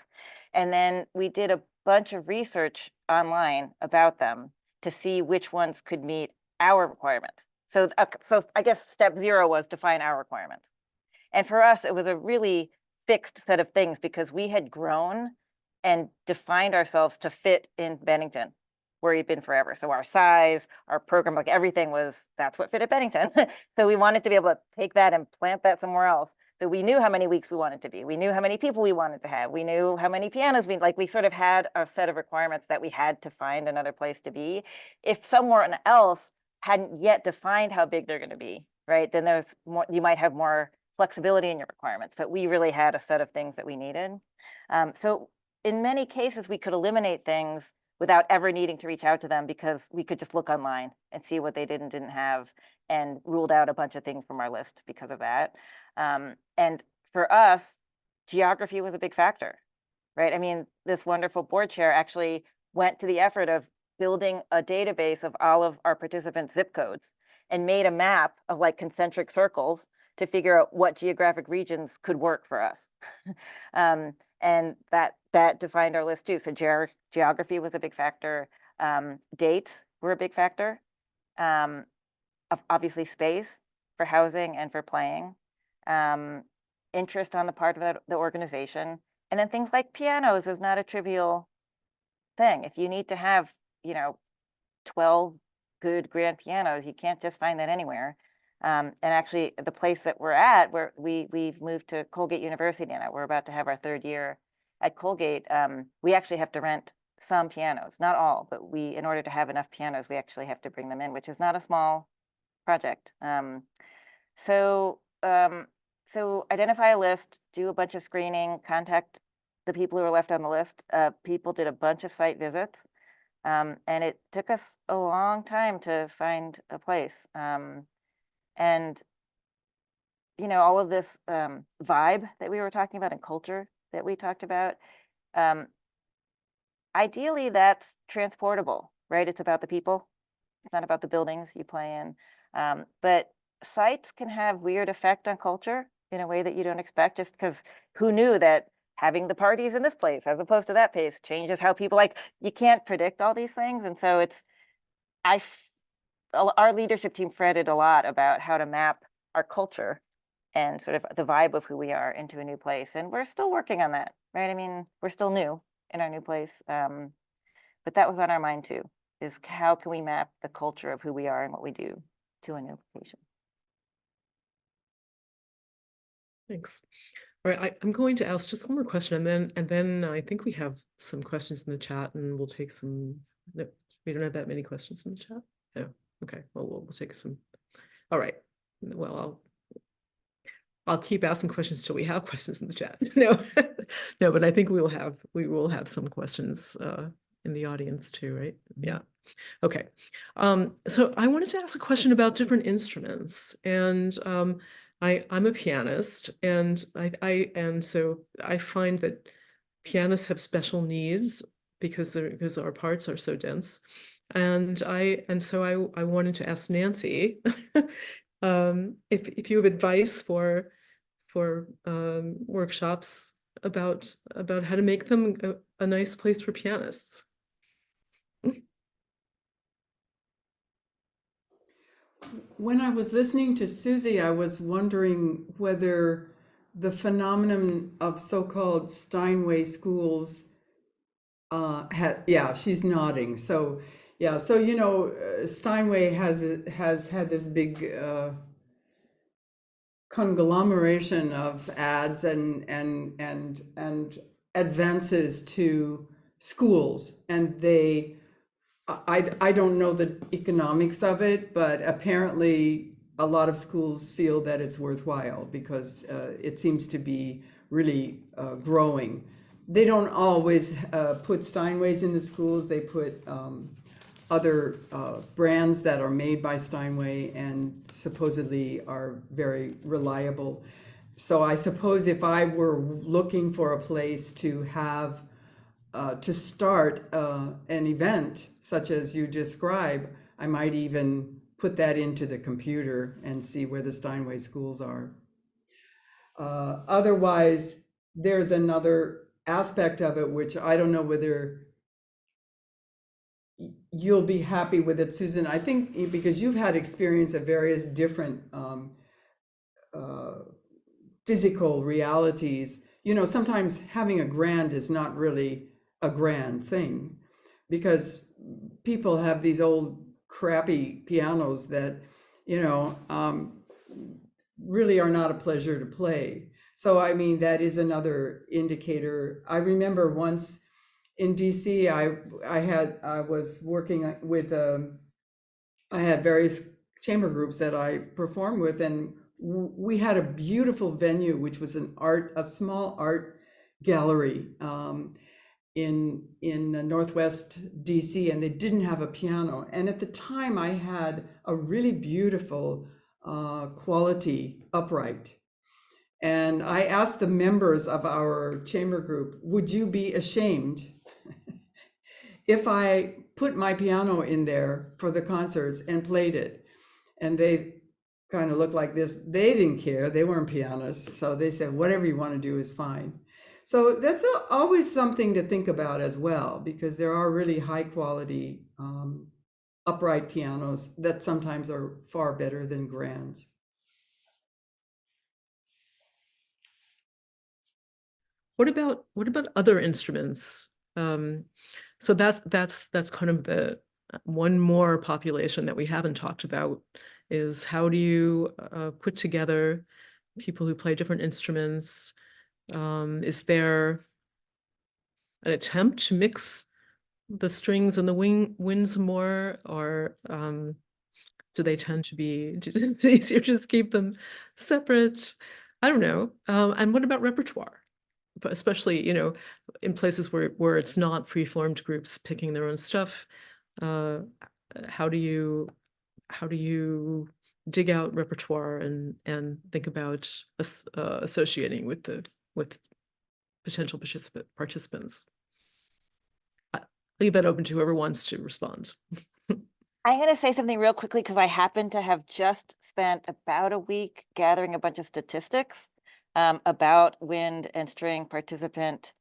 And then we did a bunch of research online about them to see which ones could meet our requirements. So I guess step 0 was to find our requirements. And for us, it was a really fixed set of things because we had grown and defined ourselves to fit in Bennington, where we'd been forever. So our size, our program, like everything that's what fit at Bennington. So we wanted to be able to take that and plant that somewhere else. So we knew how many weeks we wanted to be. We knew how many people we wanted to have. We knew how many pianos we sort of had a set of requirements that we had to find another place to be. If someone else hadn't yet defined how big they're going to be, right, then there's more, you might have more flexibility in your requirements, but we really had a set of things that we needed. So in many cases, we could eliminate things without ever needing to reach out to them because we could just look online and see what they did and didn't have, and ruled out a bunch of things from our list because of that. And for us, geography was a big factor, right? I mean, this wonderful board chair actually went to the effort of building a database of all of our participants' zip codes and made a map of like concentric circles to figure out what geographic regions could work for us. And that defined our list too. So geography was a big factor. Dates were a big factor. Obviously space for housing and for playing. Interest on the part of the organization. And then things like pianos is not a trivial thing. If you need to have, 12 good grand pianos, you can't just find that anywhere. And actually, the place that we're at, where we've moved to Colgate University now, we're about to have our 3rd year at Colgate. We actually have to rent some pianos, not all, but in order to have enough pianos, we actually have to bring them in, which is not a small project. So identify a list, do a bunch of screening, contact the people who are left on the list. People did a bunch of site visits, and it took us a long time to find a place. And, all of this vibe that we were talking about and culture that we talked about, ideally that's transportable, right? It's about the people. It's not about the buildings you play in. But sites can have weird effect on culture in a way that you don't expect, just because who knew that having the parties in this place as opposed to that place changes how people, you can't predict all these things. And so our leadership team fretted a lot about how to map our culture and sort of the vibe of who we are into a new place. And we're still working on that, right? I mean, we're still new in our new place. But that was on our mind too, is how can we map the culture of who we are and what we do to a new location? Thanks. All right, I'm going to ask just one more question, and then I think we have some questions in the chat, and we'll take some. No, we don't have that many questions in the chat. Oh, okay. Well, we'll take some. All right. Well, I'll keep asking questions till we have questions in the chat. No, no, but I think we will have some questions in the audience too, right? Yeah. Okay. So I wanted to ask a question about different instruments, and I'm a pianist, and so I find that pianists have special needs because our parts are so dense, and so I wanted to ask Nancy if you have advice for workshops about how to make them a nice place for pianists. When I was listening to Susie, I was wondering whether the phenomenon of so-called Steinway schools she's nodding. So yeah, so Steinway has had this big conglomeration of ads and advances to schools, and I don't know the economics of it, but apparently a lot of schools feel that it's worthwhile because it seems to be really growing. They don't always put Steinways in the schools. They put other brands that are made by Steinway and supposedly are very reliable. So I suppose if I were looking for a place to have to start an event such as you describe, I might even put that into the computer and see where the Steinway schools are. Otherwise, there's another aspect of it, which I don't know whether you'll be happy with it, Susan. I think because you've had experience of various different physical realities, sometimes having a grand is not really a grand thing, because people have these old crappy pianos that really are not a pleasure to play. So I mean, that is another indicator. I remember once in DC, I was working with I had various chamber groups that I performed with, and we had a beautiful venue, which was a small art gallery in Northwest DC, and they didn't have a piano. And at the time, I had a really beautiful quality upright. And I asked the members of our chamber group, would you be ashamed if I put my piano in there for the concerts and played it? And they kind of looked like this. They didn't care. They weren't pianists. So they said, whatever you want to do is fine. So that's always something to think about as well, because there are really high quality upright pianos that sometimes are far better than grands. What about other instruments? So that's kind of the one more population that we haven't talked about, is how do you put together people who play different instruments? Is there an attempt to mix the strings and the winds more, or do they tend to be easier to just keep them separate? I don't know. And what about repertoire? But especially, in places where it's not pre-formed groups picking their own stuff, how do you dig out repertoire and think about associating with potential participants? Leave that open to whoever wants to respond. I'm going to say something real quickly because I happen to have just spent about a week gathering a bunch of statistics about wind and string participant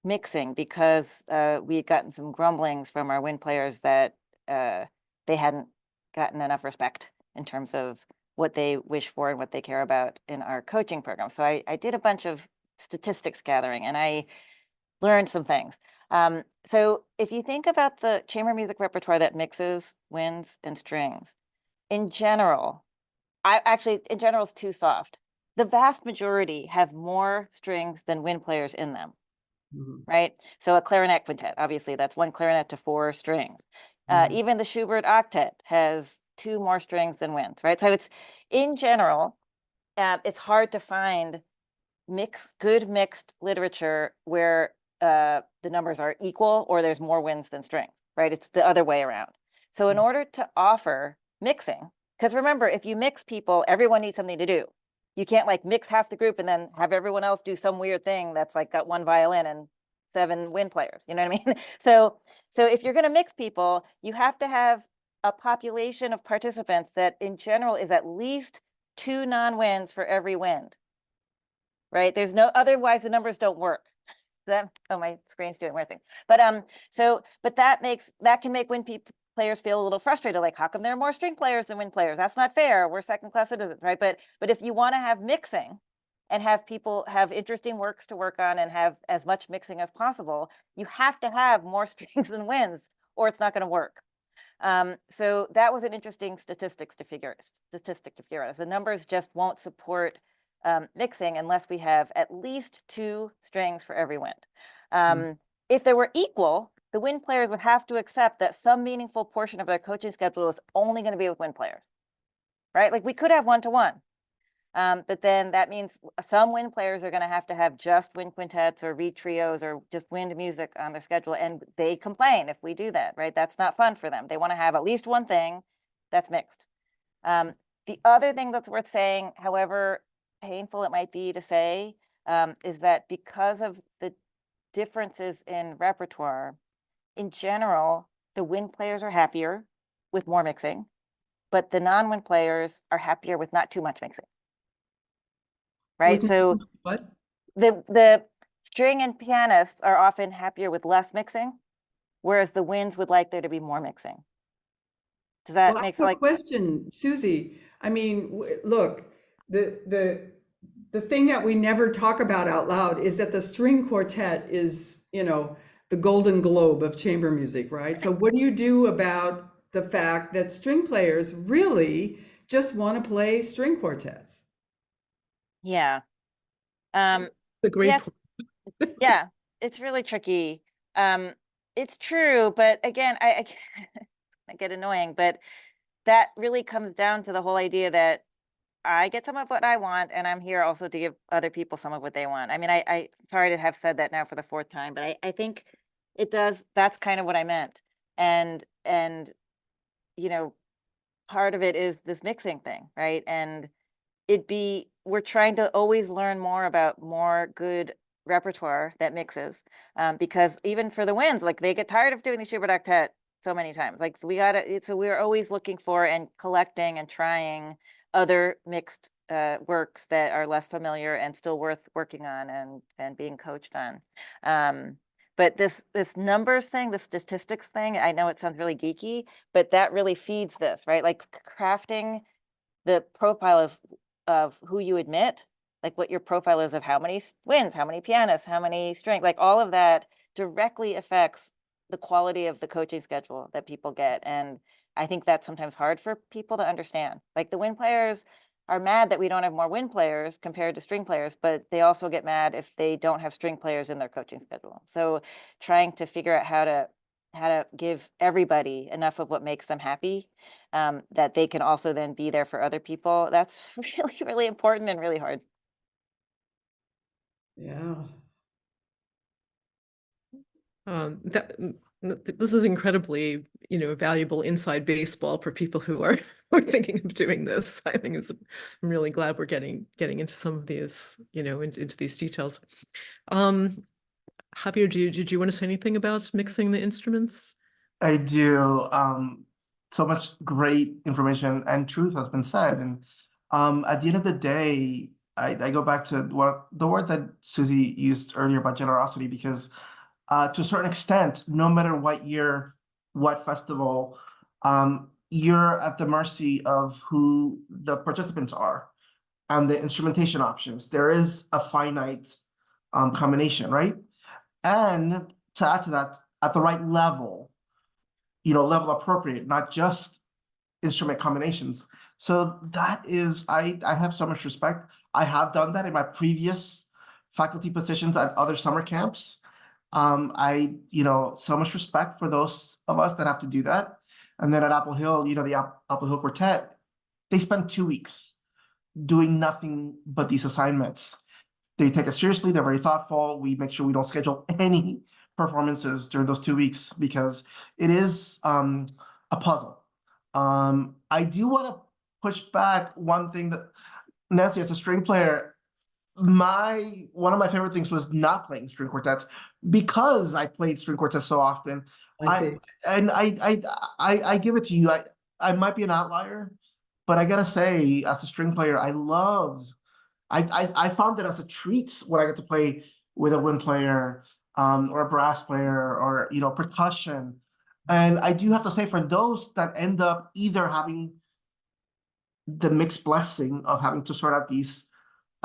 mixing, because we had gotten some grumblings from our wind players that they hadn't gotten enough respect in terms of what they wish for and what they care about in our coaching program. So I did a bunch of statistics gathering, and learned some things. So if you think about the chamber music repertoire that mixes winds and strings, in general, in general is too soft. The vast majority have more strings than wind players in them, right? So a clarinet quintet, obviously that's 1 clarinet to 4 strings. Even the Schubert octet has 2 more strings than winds, right? So it's, in general, it's hard to find good mixed literature where the numbers are equal or there's more winds than strings, right? It's the other way around. So in order to offer mixing, because remember, if you mix people, everyone needs something to do. You can't like mix half the group and then have everyone else do some weird thing that's like got 1 violin and 7 wind players, you know what I mean? So if you're going to mix people, you have to have a population of participants that in general is at least 2 non-winds for every wind, right? There's no, otherwise the numbers don't work. Oh, my screen's doing weird things. But that can make wind players feel a little frustrated, like how come there are more string players than wind players? That's not fair. We're second-class citizens, right? But if you want to have mixing and have people have interesting works to work on and have as much mixing as possible, you have to have more strings than winds, or it's not going to work. So that was an interesting statistic to figure out. Is the numbers just won't support mixing unless we have at least 2 strings for every wind. If they were equal, the wind players would have to accept that some meaningful portion of their coaching schedule is only going to be with wind players, right? Like we could have 1-to-1, but then that means some wind players are going to have just wind quintets or reed trios or just wind music on their schedule, and they complain if we do that, right? That's not fun for them. They want to have at least one thing that's mixed. The other thing that's worth saying, however painful it might be to say, is that because of the differences in repertoire, in general, the wind players are happier with more mixing, but the non-wind players are happier with not too much mixing, right? So what? the string and pianists are often happier with less mixing, whereas the winds would like there to be more mixing. Does that make sense? Question, Susie. I mean, look, the thing that we never talk about out loud is that the string quartet is, the golden globe of chamber music, right? So what do you do about the fact that string players really just want to play string quartets? Yeah. The great Yeah, it's really tricky. It's true, but again, I get annoying, but that really comes down to the whole idea that I get some of what I want, and I'm here also to give other people some of what they want. I mean, I sorry to have said that now for the 4th time, but I think it does. That's kind of what I meant. And part of it is this mixing thing, right? And we're trying to always learn more about more good repertoire that mixes, because even for the winds, like they get tired of doing the Schubert octet so many times. Like so we're always looking for and collecting and trying other mixed works that are less familiar and still worth working on and being coached on. But this numbers thing, the statistics thing, I know it sounds really geeky, but that really feeds this, right? Like crafting the profile of who you admit, like what your profile is of how many winds, how many pianists, how many strings, like all of that directly affects the quality of the coaching schedule that people get. And I think that's sometimes hard for people to understand. Like the wind players are mad that we don't have more wind players compared to string players, but they also get mad if they don't have string players in their coaching schedule. So trying to figure out how to give everybody enough of what makes them happy, that they can also then be there for other people. That's really, really important and really hard. Yeah. This is incredibly, valuable inside baseball for people who are thinking of doing this. I think I'm really glad we're getting into some of these, into these details. Javier, did you want to say anything about mixing the instruments? I do. So much great information and truth has been said. And at the end of the day, I go back to the word that Susie used earlier about generosity, because to a certain extent, no matter what year, what festival, you're at the mercy of who the participants are and the instrumentation options. There is a finite combination, right? And to add to that, at the right level, level appropriate, not just instrument combinations. So that is, I have so much respect. I have done that in my previous faculty positions at other summer camps. So much respect for those of us that have to do that. And then at Apple Hill, the Apple Hill Quartet, they spend 2 weeks doing nothing but these assignments. They take it seriously. They're very thoughtful. We make sure we don't schedule any performances during those 2 weeks because it is a puzzle. I do want to push back one thing that Nancy, as a string player, one of my favorite things was not playing string quartets because I played string quartets so often. I give it to you. I might be an outlier, but I gotta say, as a string player, I found it as a treat when I get to play with a wind player, or a brass player, or percussion. And I do have to say, for those that end up either having the mixed blessing of having to sort out these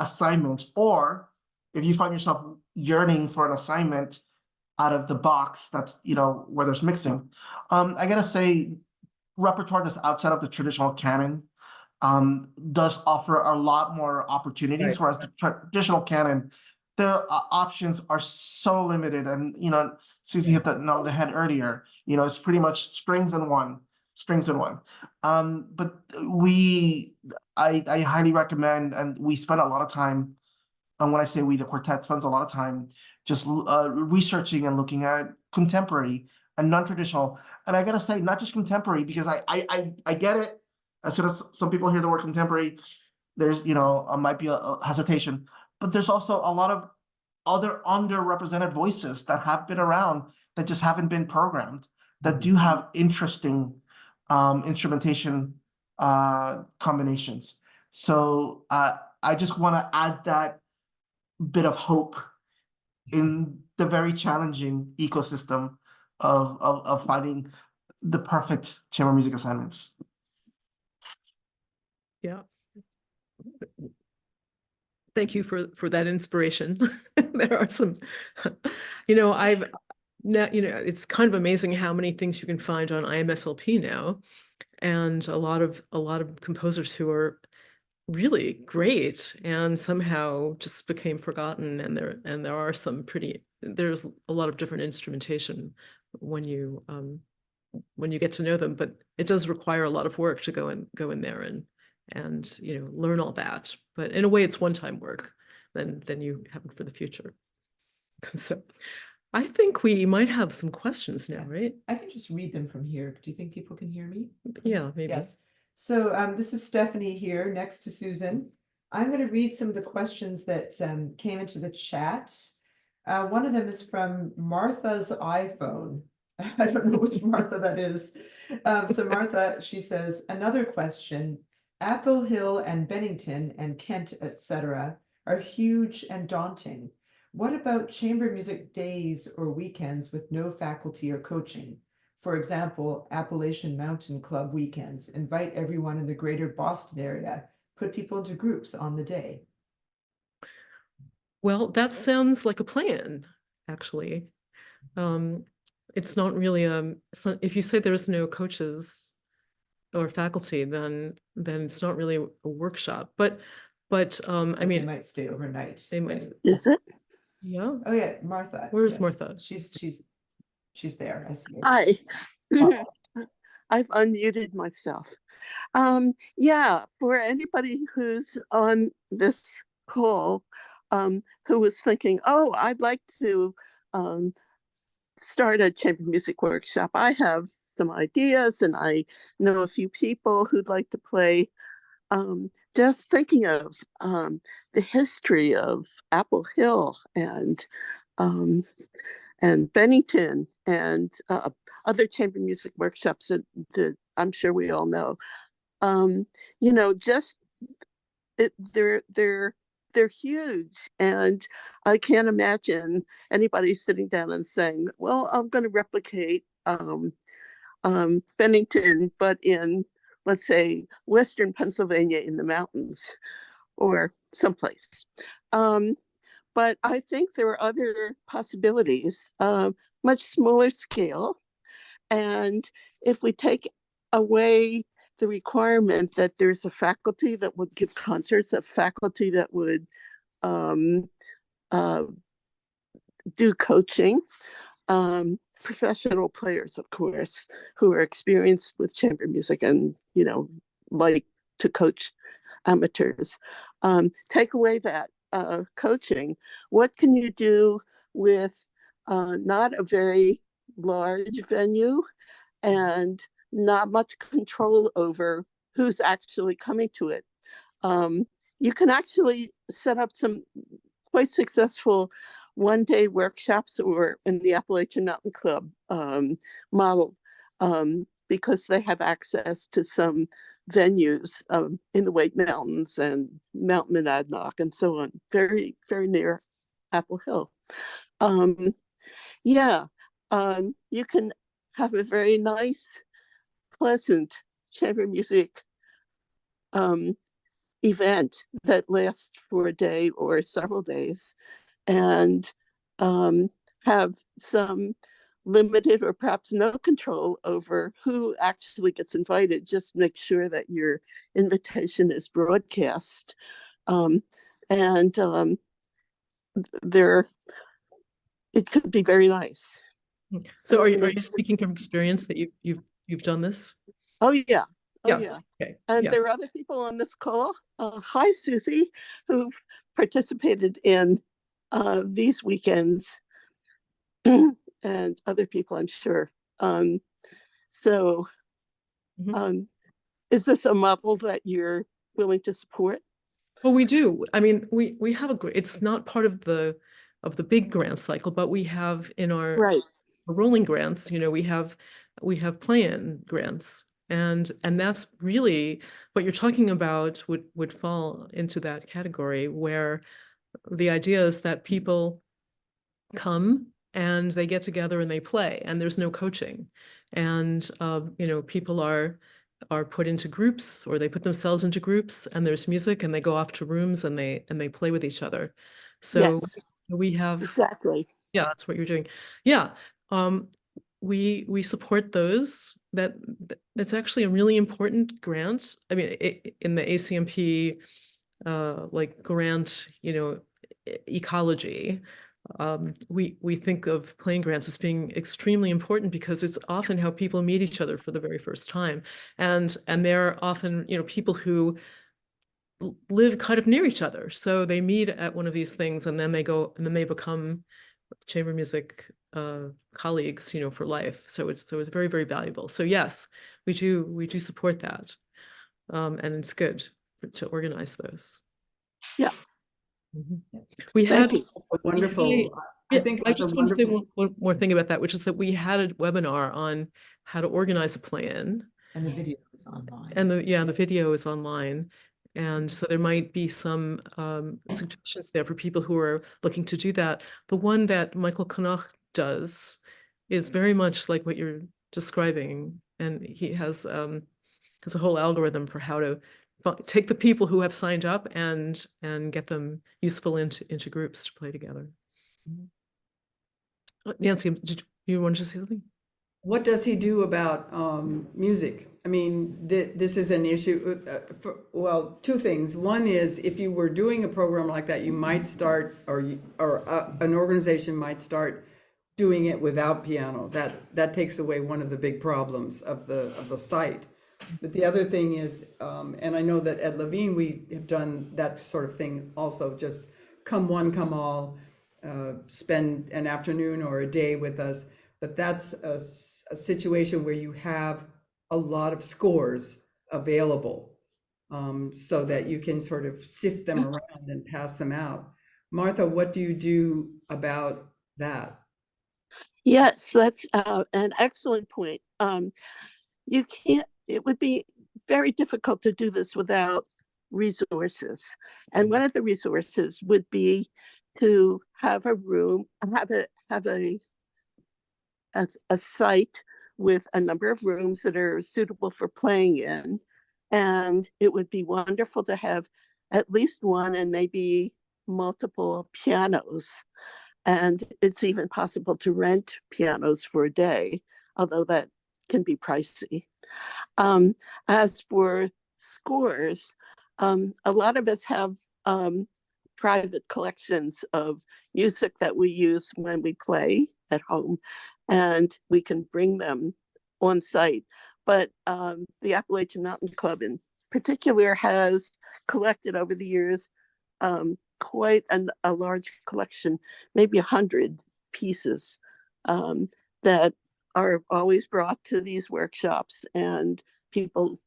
assignments, or if you find yourself yearning for an assignment out of the box that's where there's mixing, I gotta say, repertoire that's outside of the traditional canon does offer a lot more opportunities, whereas the traditional canon, the options are so limited. And Susie hit that nail on the head earlier. It's pretty much strings and one. But I highly recommend, and we spend a lot of time, and when I say we, the quartet spends a lot of time just researching and looking at contemporary and non-traditional. And I gotta say, not just contemporary, because I get it. As soon as some people hear the word contemporary, there's might be a hesitation, but there's also a lot of other underrepresented voices that have been around that just haven't been programmed, that do have interesting instrumentation combinations. So I just want to add that bit of hope in the very challenging ecosystem of finding the perfect chamber music assignments. Yeah. Thank you for that inspiration. There are some, it's kind of amazing how many things you can find on IMSLP now, and a lot of composers who are really great and somehow just became forgotten. And there are there's a lot of different instrumentation when you get to know them, but it does require a lot of work to go in there and learn all that. But in a way, it's one-time work. Then you have it for the future. So I think we might have some questions now, right? I can just read them from here. Do you think people can hear me? Yeah, maybe. Yes. So this is Stephanie here next to Susan. I'm going to read some of the questions that came into the chat. One of them is from Martha's iPhone. I don't know which Martha that is. So Martha, she says, another question. Apple Hill and Bennington and Kent, etc., are huge and daunting. What about chamber music days or weekends with no faculty or coaching? For example, Appalachian Mountain Club weekends. Invite everyone in the greater Boston area. Put people into groups on the day. Well, that sounds like a plan, actually. It's not really if you say there's no coaches or faculty, then it's not really a workshop. But I mean, they might stay overnight. They might. Is it? Yeah. Oh yeah, Martha. Where's Martha? She's there. I see her. Hi. I've unmuted myself. Yeah, for anybody who's on this call, who was thinking, oh, I'd like to start a chamber music workshop. I have some ideas and I know a few people who'd like to play. Just thinking of the history of Apple Hill and Bennington and other chamber music workshops that I'm sure we all know. They're huge, and I can't imagine anybody sitting down and saying, "Well, I'm going to replicate Bennington, but in, let's say, Western Pennsylvania in the mountains or someplace." but I think there are other possibilities, much smaller scale. And if we take away the requirement that there's a faculty that would give concerts, a faculty that would do coaching, professional players, of course, who are experienced with chamber music and, like to coach amateurs. Take away that coaching. What can you do with not a very large venue and not much control over who's actually coming to it? You can actually set up some quite successful one-day workshops or in the Appalachian Mountain Club model, because they have access to some venues in the White Mountains and Mount Monadnock and so on, very, very near Apple Hill. You can have a very nice, pleasant chamber music event that lasts for a day or several days, and have some limited or perhaps no control over who actually gets invited. Just make sure that your invitation is broadcast. It could be very nice. So are you speaking from experience that you've done this? Oh yeah. Oh Yeah. yeah. Okay. And Yeah. there are other people on this call. Hi, Susie, who've participated in these weekends, and other people, I'm sure. Is this a model that you're willing to support? Well, we do. I mean, we have it's not part of the big grant cycle, but we have in our rolling grants, we have plan grants. And that's really what you're talking about would fall into that category, where the idea is that people come and they get together and they play, and there's no coaching. And people are put into groups, or they put themselves into groups, and there's music, and they go off to rooms and they play with each other. So yes, we have exactly. Yeah, that's what you're doing. Yeah. We support those. That's actually a really important grant. I mean, in the ACMP like grant, ecology, we think of playing grants as being extremely important, because it's often how people meet each other for the very first time, and they're often people who live kind of near each other, so they meet at one of these things, and then they become chamber music colleagues, for life. So it's very, very valuable. So yes, we do support that, and it's good to organize those. Yeah. We had wonderful. I think I just want to say one more thing about that, which is that we had a webinar on how to organize a plan, and the video is online. And the video is online. And so there might be some suggestions there for people who are looking to do that. The one that Michael Knoch does is very much like what you're describing. And he has a whole algorithm for how to take the people who have signed up and get them useful into groups to play together. Nancy, did you want to say something? What does he do about music? I mean, this is an issue. Two things. One is, if you were doing a program like that, you might start, or an organization might start doing it without piano. That takes away one of the big problems of the site. But the other thing is, and I know that at Levine we have done that sort of thing also. Just come one, come all. Spend an afternoon or a day with us. But that's a situation where you have a lot of scores available, so that you can sort of sift them around and pass them out. Martha, what do you do about that? Yes, that's an excellent point. It would be very difficult to do this without resources. And one of the resources would be to have a room, have a site with a number of rooms that are suitable for playing in. And it would be wonderful to have at least one and maybe multiple pianos. And it's even possible to rent pianos for a day, although that can be pricey. As for scores, a lot of us have private collections of music that we use when we play at home, and we can bring them on site. But the Appalachian Mountain Club in particular has collected over the years quite a large collection, maybe 100 pieces that are always brought to these workshops, and people,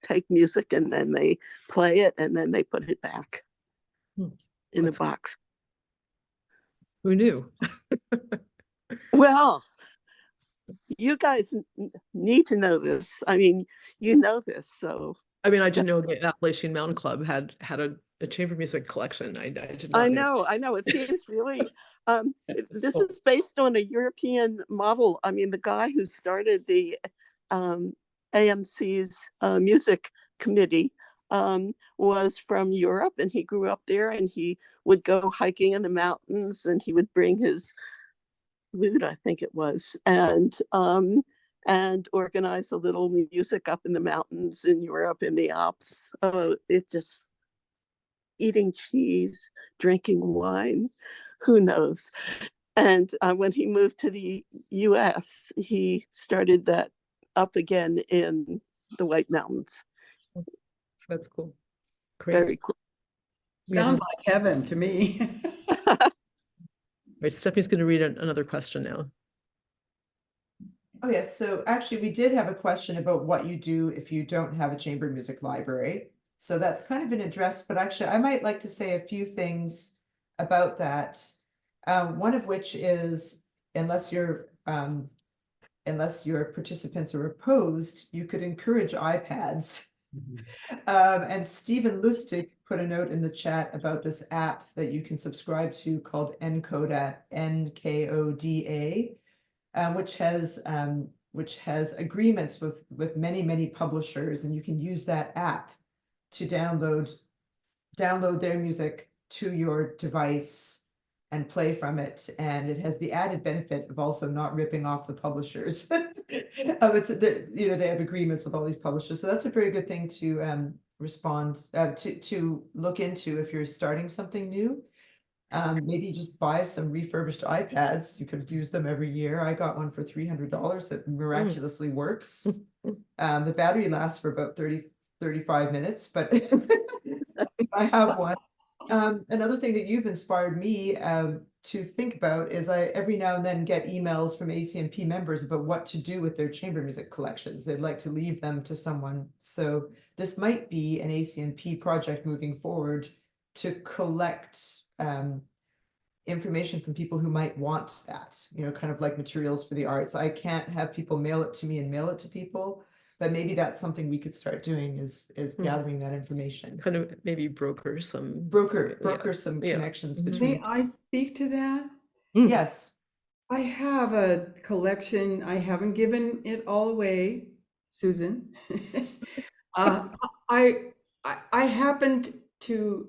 take music and then they play it and then they put it back in a box. Who knew? Well, you guys need to know this. I mean, you know this, so. I mean, I didn't know the Appalachian Mountain Club had a chamber music collection. I did not know. I know. It seems really, this is based on a European model. I mean, the guy who started the AMC's music committee was from Europe, and he grew up there, and he would go hiking in the mountains, and he would bring his lute, I think it was, and organize a little music up in the mountains in Europe, in the Alps. It's just eating cheese, drinking wine, who knows? And when he moved to the US, he started that up again in the White Mountains. That's cool. Great. Very cool. Sounds like heaven to me. Right, Stephanie's going to read another question now. Oh, yes. So actually, we did have a question about what you do if you don't have a chamber music library. So that's kind of been addressed, but actually, I might like to say a few things about that. One of which is, unless your participants are opposed, you could encourage iPads. And Stephen Lustig put a note in the chat about this app that you can subscribe to called Nkoda, Nkoda, which has agreements with many publishers, and you can use that app to download their music to your device and play from it, and it has the added benefit of also not ripping off the publishers. They have agreements with all these publishers, so that's a very good thing to to look into if you're starting something new. Maybe just buy some refurbished iPads. You could use them every year. I got one for $300 that miraculously works. The battery lasts for about 35 minutes, but I have one. Another thing that you've inspired me to think about is I every now and then get emails from ACMP members about what to do with their chamber music collections. They'd like to leave them to someone. So this might be an ACMP project moving forward to collect information from people who might want that, kind of like materials for the arts. I can't have people mail it to me and mail it to people, but maybe that's something we could start doing is gathering that information. Kind of maybe broker some some connections between. May I speak to that? Yes. I have a collection. I haven't given it all away, Susan.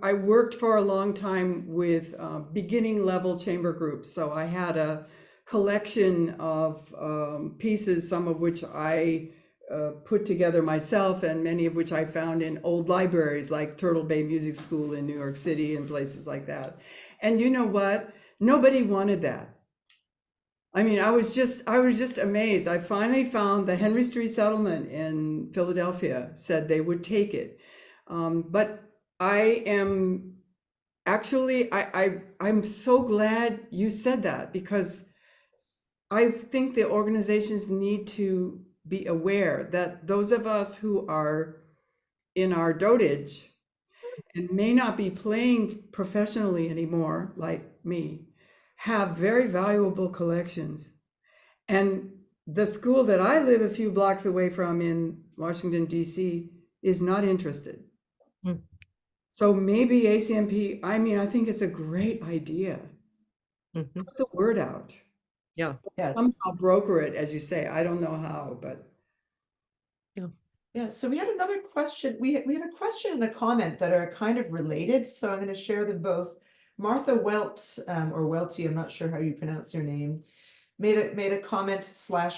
I worked for a long time with beginning level chamber groups. So I had a collection of pieces, some of which I put together myself, and many of which I found in old libraries like Turtle Bay Music School in New York City and places like that. And you know what? Nobody wanted that. I mean, I was just amazed. I finally found the Henry Street Settlement in Philadelphia said they would take it. But I am actually, I'm so glad you said that, because I think the organizations need to be aware that those of us who are in our dotage and may not be playing professionally anymore, like me, have very valuable collections. And the school that I live a few blocks away from in Washington, D.C. is not interested. So maybe ACMP, I think it's a great idea. Put the word out. Yeah. Yes. Somehow broker it, as you say. I don't know how, but. Yeah. So we had another question. We had a question and a comment that are kind of related. So I'm going to share them both. Martha Welt, or Welty, I'm not sure how you pronounce your name, made a comment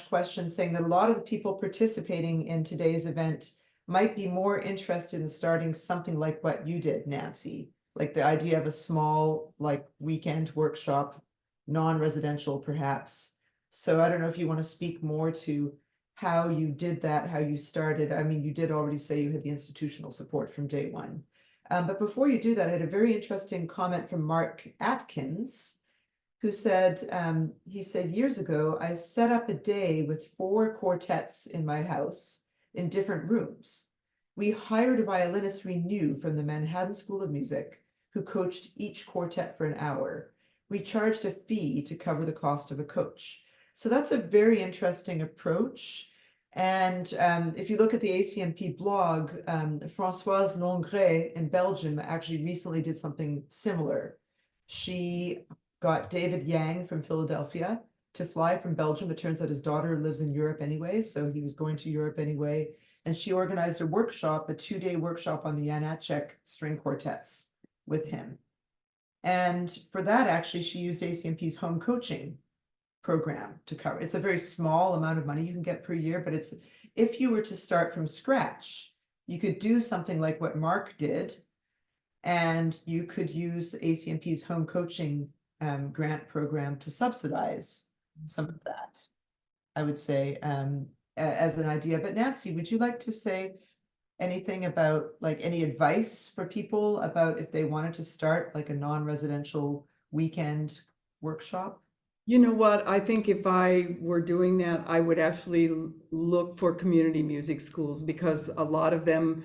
/ question saying that a lot of the people participating in today's event might be more interested in starting something like what you did, Nancy, like the idea of a small, like, weekend workshop, non-residential perhaps. So I don't know if you want to speak more to how you did that, how you started. I mean, you did already say you had the institutional support from day one. But before you do that, I had a very interesting comment from Mark Atkins, who said, he said, years ago, I set up a day with 4 quartets in my house in different rooms. We hired a violinist we knew from the Manhattan School of Music, who coached each quartet for an hour. We charged a fee to cover the cost of a coach. So that's a very interesting approach. And if you look at the ACMP blog, Françoise Longret in Belgium actually recently did something similar. She got David Yang from Philadelphia to fly from Belgium. It turns out his daughter lives in Europe anyway, so he was going to Europe anyway. And she organized a workshop, a 2-day workshop on the Janacek string quartets with him. And for that, actually, she used ACMP's home coaching program to cover. It's a very small amount of money you can get per year, but it's, if you were to start from scratch, you could do something like what Mark did, and you could use ACMP's home coaching grant program to subsidize some of that, I would say, as an idea. But Nancy, would you like to say anything about, like, any advice for people about if they wanted to start like a non-residential weekend workshop? You know what? I think if I were doing that, I would actually look for community music schools, because a lot of them,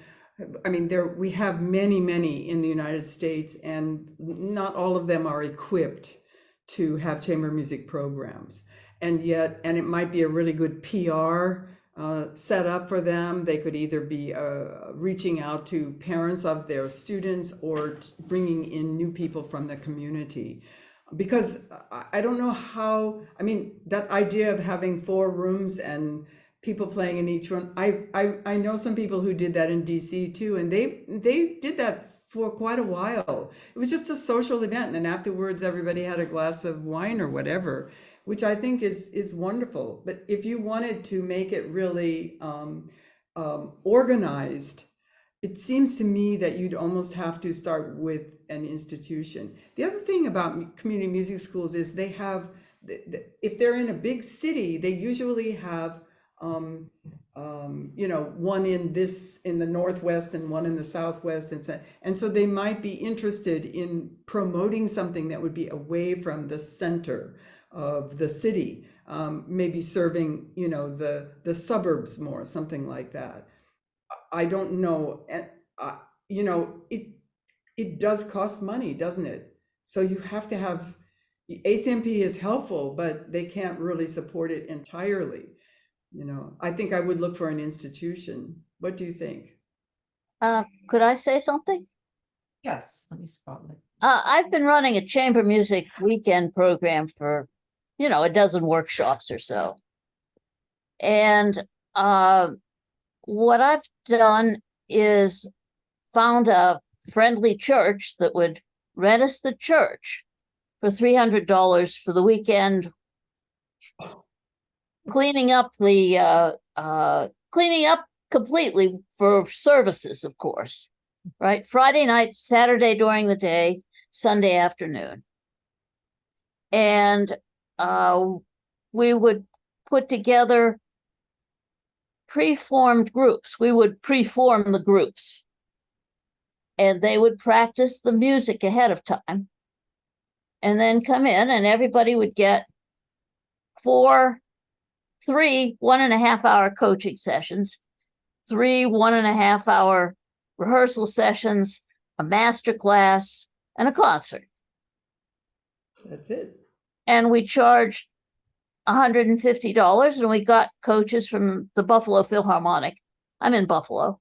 I mean, we have many in the United States, and not all of them are equipped to have chamber music programs. And it might be a really good PR set up for them. They could either be reaching out to parents of their students or bringing in new people from the community. Because I don't know how, I mean, that idea of having 4 rooms and people playing in each room, I know some people who did that in DC too, and they did that for quite a while. It was just a social event, and afterwards everybody had a glass of wine or whatever, which I think is wonderful. But if you wanted to make it really organized, it seems to me that you'd almost have to start with an institution. The other thing about community music schools is they have, if they're in a big city, they usually have, you know, one in the Northwest and one in the Southwest. And so they might be interested in promoting something that would be away from the center of the city, maybe serving, you know, the suburbs more, something like that. I don't know, you know, it does cost money, doesn't it? So you have to have, ACMP is helpful, but they can't really support it entirely. You know, I think I would look for an institution. What do you think? Could I say something? Yes, let me spotlight. I've been running a chamber music weekend program for, you know, a dozen workshops or so. And what I've done is found a friendly church that would rent us the church for $300 for the weekend, cleaning up completely for services, of course, right? Friday night, Saturday during the day, Sunday afternoon. And we would put together pre-formed groups. We would pre-form the groups, and they would practice the music ahead of time and then come in, and everybody would get 3 1.5-hour coaching sessions, 3 1.5-hour rehearsal sessions, a master class, and a concert. That's it. And we charged $150, and we got coaches from the Buffalo Philharmonic. I'm in Buffalo,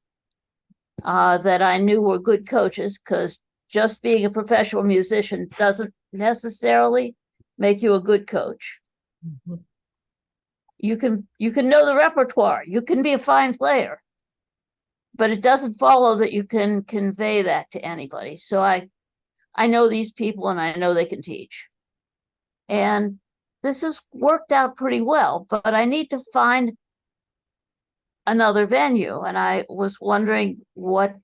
that I knew were good coaches, because just being a professional musician doesn't necessarily make you a good coach. Mhm. You can know the repertoire, you can be a fine player, but it doesn't follow that you can convey that to anybody. So I I know these people and I know they can teach. And this has worked out pretty well, but I need to find another venue. And I was wondering what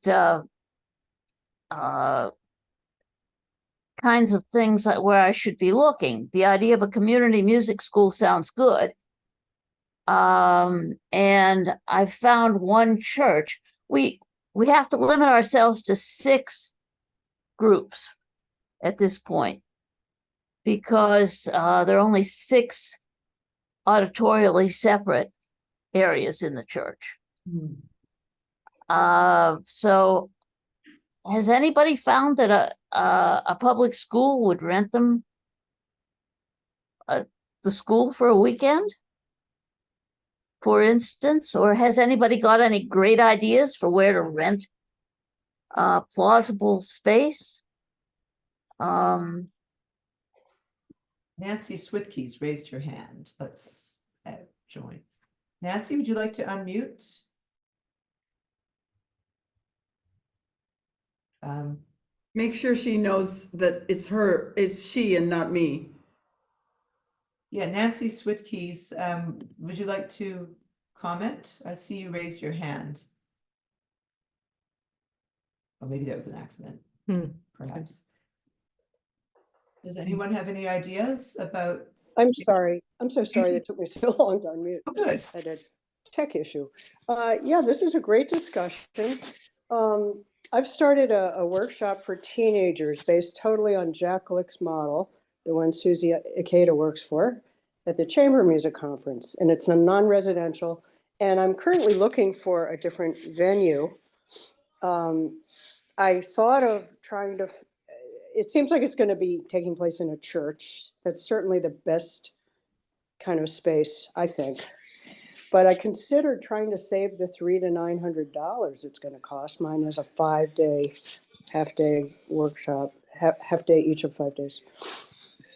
kinds of things where I should be looking. The idea of a community music school sounds good. And I found one church. We have to limit ourselves to 6 groups at this point, because there are only 6 auditorially separate areas in the church. So has anybody found that a public school would rent them the school for a weekend, for instance? Or has anybody got any great ideas for where to rent plausible space? Nancy Switke's raised her hand. Let's join. Nancy, would you like to unmute? Make sure she knows that it's she and not me. Yeah, Nancy Switke's, would you like to comment? I see you raise your hand. Or maybe that was an accident, perhaps. Does anyone have any ideas about? I'm sorry. I'm so sorry it took me so long to unmute. Oh, good. I had a tech issue. Yeah, this is a great discussion. I've started a workshop for teenagers based totally on Jack Glick's model, the one Susie Ikeda works for, at the Chamber Music Conference. And it's a non-residential. And I'm currently looking for a different venue. I thought of trying to, it seems like it's going to be taking place in a church. That's certainly the best kind of space, I think. But I considered trying to save the $300 to $900 it's going to cost. Mine is a 5-day, half-day workshop, half day each of 5 days.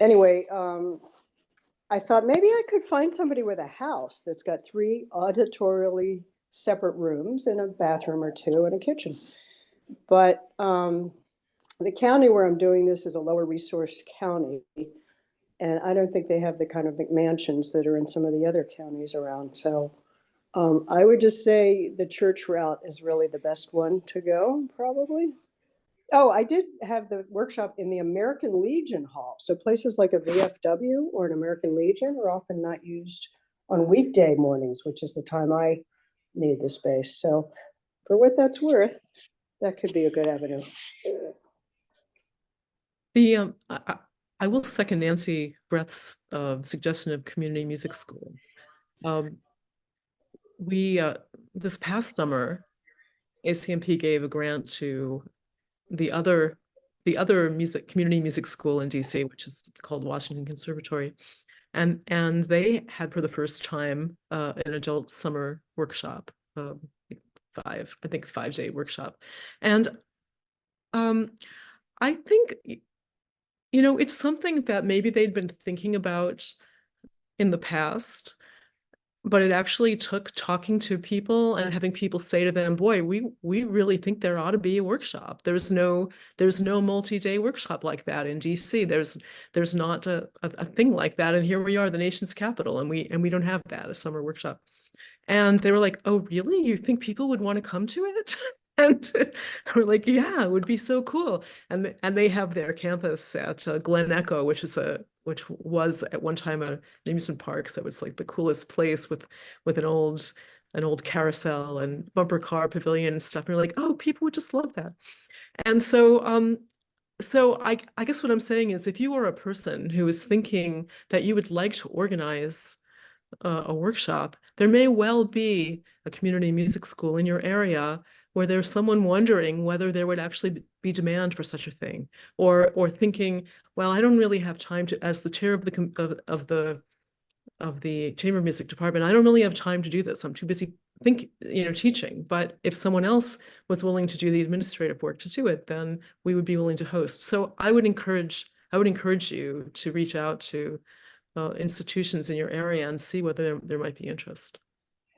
Anyway, I thought maybe I could find somebody with a house that's got 3 auditorially separate rooms and a bathroom or 2 and a kitchen. But the county where I'm doing this is a lower resource county. And I don't think they have the kind of McMansions that are in some of the other counties around. So I would just say the church route is really the best one to go, probably. Oh, I did have the workshop in the American Legion Hall. So places like a VFW or an American Legion are often not used on weekday mornings, which is the time I need the space. So for what that's worth, that could be a good avenue. I will second Nancy Breath's suggestion of community music schools. This past summer, ACMP gave a grant to the other community music school in DC, which is called Washington Conservatory, and they had for the first time an adult summer workshop, 5-day workshop, and I think, it's something that maybe they'd been thinking about in the past, but it actually took talking to people and having people say to them, boy, we really think there ought to be a workshop. There's no multi-day workshop like that in DC. There's not a thing like that. And here we are, the nation's capital, and we don't have that, a summer workshop. And they were like, oh, really? You think people would want to come to it? And we're like, yeah, it would be so cool. And they have their campus at Glen Echo, which was at one time an amusement park. So it's like the coolest place with an old carousel and bumper car pavilion and stuff. And we're like, oh, people would just love that. And so I guess what I'm saying is, if you are a person who is thinking that you would like to organize a workshop, there may well be a community music school in your area where there's someone wondering whether there would actually be demand for such a thing, or thinking, well, I don't really have time to, as the chair of the chamber music department, I don't really have time to do this. I'm too busy teaching. But if someone else was willing to do the administrative work to do it, then we would be willing to host. So I would encourage you to reach out to institutions in your area and see whether there might be interest.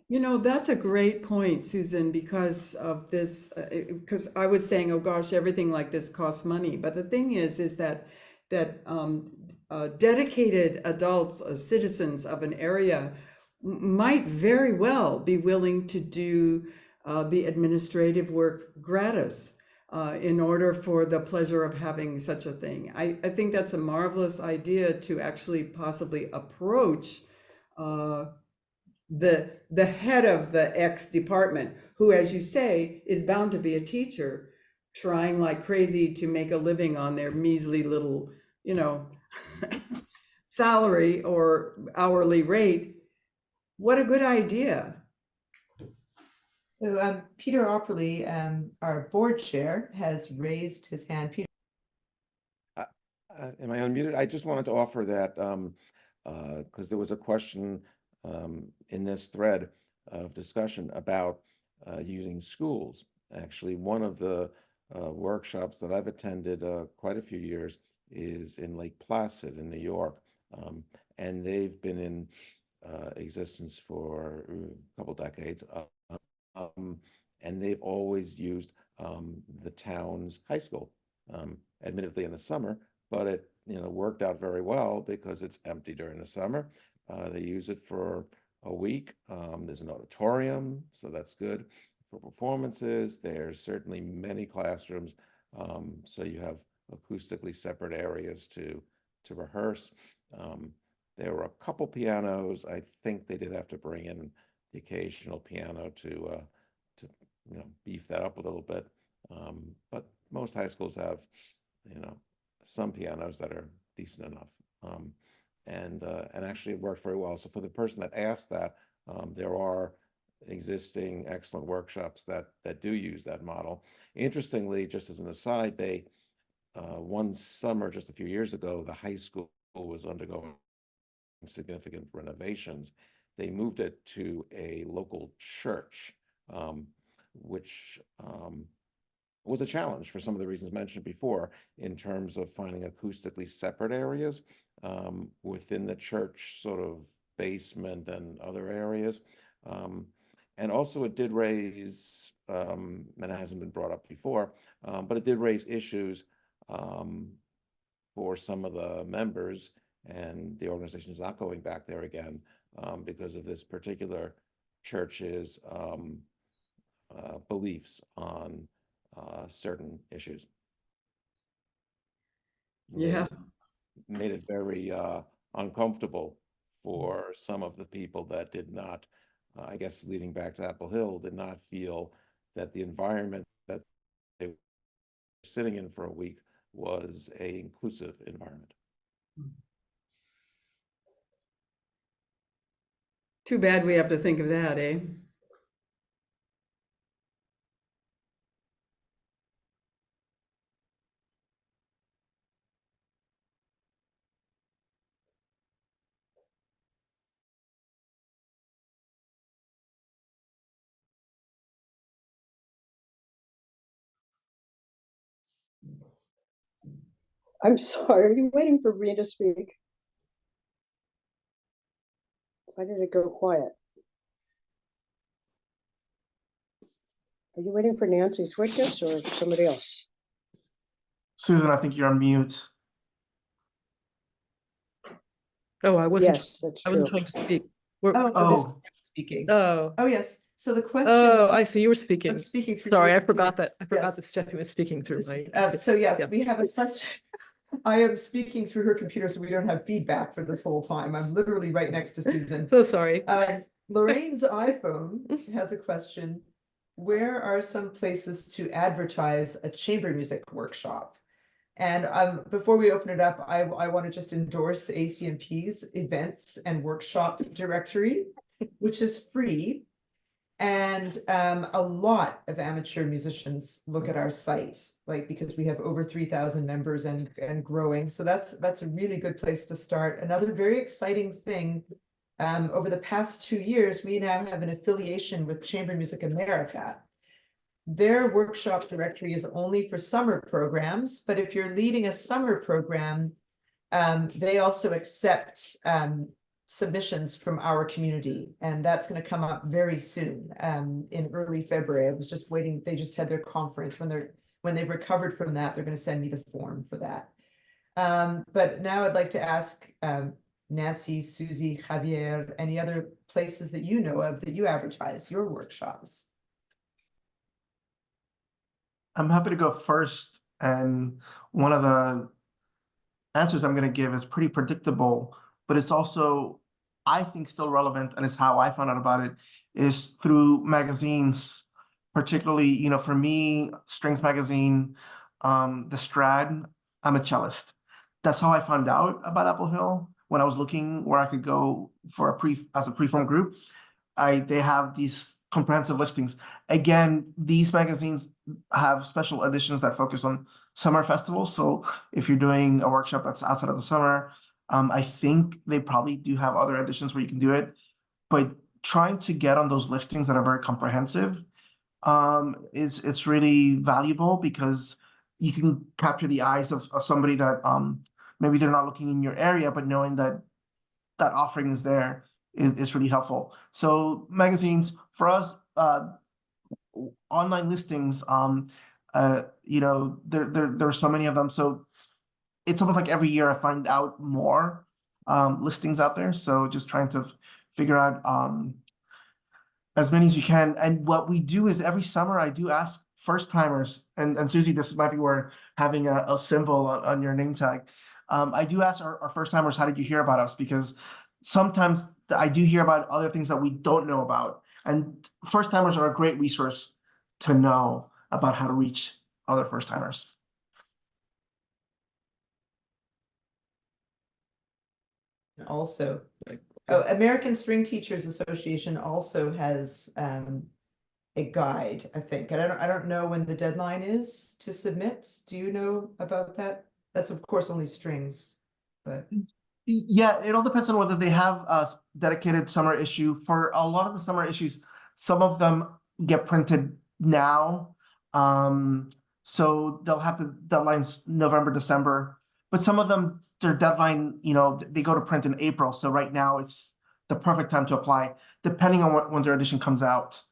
You know, that's a great point, Susan, because of this, because I was saying, oh gosh, everything like this costs money. But the thing is that dedicated adults, citizens of an area might very well be willing to do the administrative work gratis in order for the pleasure of having such a thing. I think that's a marvelous idea to actually possibly approach the head of the X department, who, as you say, is bound to be a teacher, trying like crazy to make a living on their measly little, you know, salary or hourly rate. What a good idea. So Peter Opperly, our board chair, has raised his hand. Peter. Am I unmuted? I just wanted to offer that because there was a question in this thread of discussion about using schools. Actually, one of the workshops that I've attended quite a few years is in Lake Placid in New York, and they've been in existence for a couple decades, and they've always used the town's high school, admittedly in the summer, but it worked out very well because it's empty during the summer. They use it for a week. There's an auditorium, so that's good for performances. There's certainly many classrooms, so you have acoustically separate areas to rehearse. There were a couple pianos. I think they did have to bring in the occasional piano to beef that up a little bit. But most high schools have some pianos that are decent enough. And actually it worked very well. So for the person that asked that, there are existing excellent workshops that do use that model. Interestingly, just as an aside, they one summer just a few years ago, the high school was undergoing significant renovations. They moved it to a local church, which was a challenge for some of the reasons mentioned before in terms of finding acoustically separate areas within the church sort of basement and other areas. And also it did raise, and it hasn't been brought up before, but it did raise issues for some of the members, and the organization is not going back there again because of this particular church's beliefs on certain issues. Yeah. Made it very uncomfortable for some of the people that did not, I guess leading back to Apple Hill, did not feel that the environment that they were sitting in for a week was an inclusive environment. Too bad we have to think of that, eh? I'm sorry, are you waiting for me to speak? Why did it go quiet? Are you waiting for Nancy Switkus or somebody else? Susan, I think you're on mute. Oh, I wasn't. Yes, that's I wasn't true. trying to speak. Oh, Speaking. Oh. Oh, yes. So the question. Oh, I see. You were speaking. I'm speaking through. Sorry, your I forgot computer. that. I forgot Yes. that Stephanie was speaking through This my. is, so yes, yeah. we have a question. I am speaking through her computer, so we don't have feedback for this whole time. I'm literally right next to Susan. So sorry. Lorraine's iPhone has a question. Where are some places to advertise a chamber music workshop? And before we open it up, I want to just endorse ACMP's events and workshop directory, which is free. And a lot of amateur musicians look at our site, like, because we have over 3,000 members and growing. So that's a really good place to start. Another very exciting thing, over the past 2 years, we now have an affiliation with Chamber Music America. Their workshop directory is only for summer programs, but if you're leading a summer program, they also accept submissions from our community, and that's going to come up very soon, in early February. I was just waiting. They just had their conference. When they've recovered from that, they're going to send me the form for that. But now I'd like to ask Nancy, Susie, Javier, any other places that you know of that you advertise your workshops? I'm happy to go first, and one of the answers I'm going to give is pretty predictable, but it's also, I think, still relevant, and it's how I found out about it, is through magazines, particularly, you know, for me, Strings Magazine, The Strad. I'm a cellist. That's how I found out about Apple Hill when I was looking where I could go for as a preform group. They have these comprehensive listings. Again, these magazines have special editions that focus on summer festivals. So if you're doing a workshop that's outside of the summer, I think they probably do have other editions where you can do it. But trying to get on those listings that are very comprehensive, it's really valuable, because you can capture the eyes of somebody that maybe they're not looking in your area, but knowing that that offering is there is really helpful. So magazines for us, online listings, you know, there are so many of them. So it's almost like every year I find out more listings out there. So just trying to figure out as many as you can. And what we do is every summer I do ask first timers, and Susie, this might be where having a symbol on your name tag. I do ask our first timers, how did you hear about us? Because sometimes I do hear about other things that we don't know about. And first timers are a great resource to know about how to reach other first timers. Also, American String Teachers Association also has a guide, I think, and I don't know when the deadline is to submit. Do you know about that? That's of course only strings, but yeah, it all depends on whether they have a dedicated summer issue. For a lot of the summer issues, some of them get printed now, so they'll have the deadlines November, December. But some of them, their deadline, you know, they go to print in April. So right now it's the perfect time to apply, depending on when their edition comes out.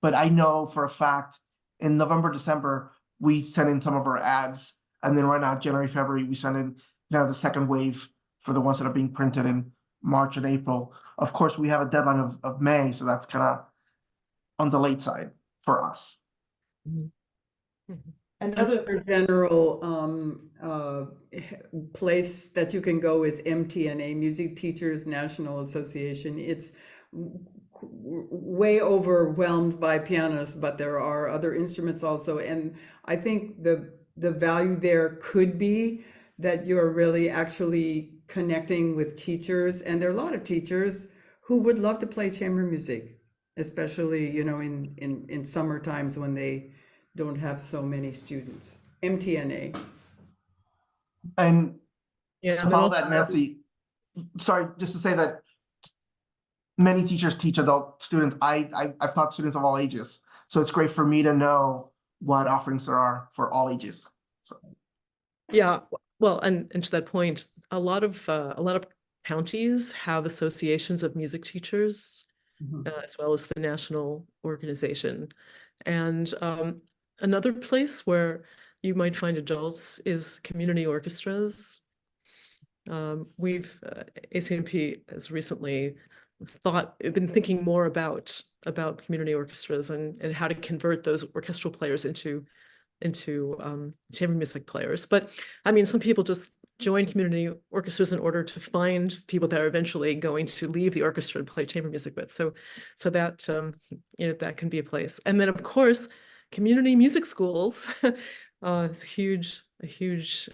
But I know for a fact in November, December, we send in some of our ads. And then right now, January, February, we send in the second wave for the ones that are being printed in March and April. Of course, we have a deadline of May, so that's kind of on the late side for us. another general place that you can go is MTNA, Music Teachers National Association. It's way overwhelmed by pianists, but there are other instruments also. And I think the value there could be that you're really actually connecting with teachers. And there are a lot of teachers who would love to play chamber music, especially, you know, in summer times when they don't have so many students. MTNA. And Yeah, with all that, Nancy, sorry, just to say that many teachers teach adult students. I've taught students of all ages, so it's great for me to know what offerings there are for all ages. So. Yeah, well, and to that point, a lot of counties have associations of music teachers, as well as the national organization. And another place where you might find adults is community orchestras. ACMP has recently been thinking more about community orchestras and how to convert those orchestral players into chamber music players. But I mean, some people just join community orchestras in order to find people that are eventually going to leave the orchestra and play chamber music with. So that you know, that can be a place. And then of course, community music schools is a huge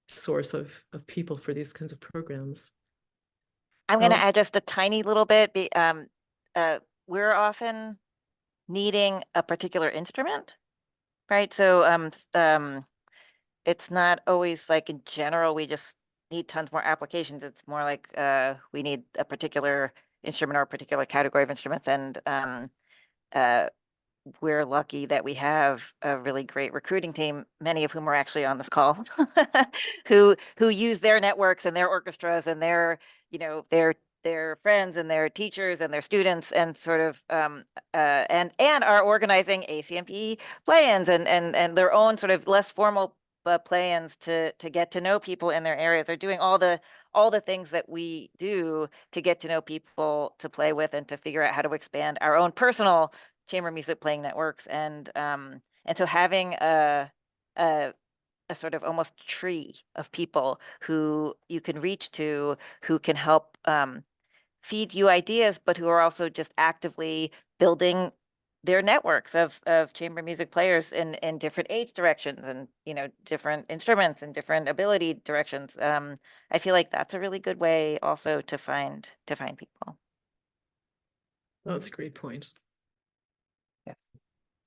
source of people for these kinds of programs. I'm going to add just a tiny little bit. We're often needing a particular instrument, right? So it's not always like in general, we just need tons more applications. It's more like we need a particular instrument or a particular category of instruments. And we're lucky that we have a really great recruiting team, many of whom are actually on this call, who use their networks and their orchestras and their, you know, their their friends and their teachers and their students, and sort of and are organizing ACMP play-ins and their own sort of less formal play-ins to get to know people in their areas. They're doing all the things that we do to get to know people to play with and to figure out how to expand our own personal chamber music playing networks. And so having a sort of almost tree of people who you can reach to, who can help feed you ideas, but who are also just actively building their networks of chamber music players in different age directions and, different instruments and different ability directions. I feel like that's a really good way also to find people. That's a great point.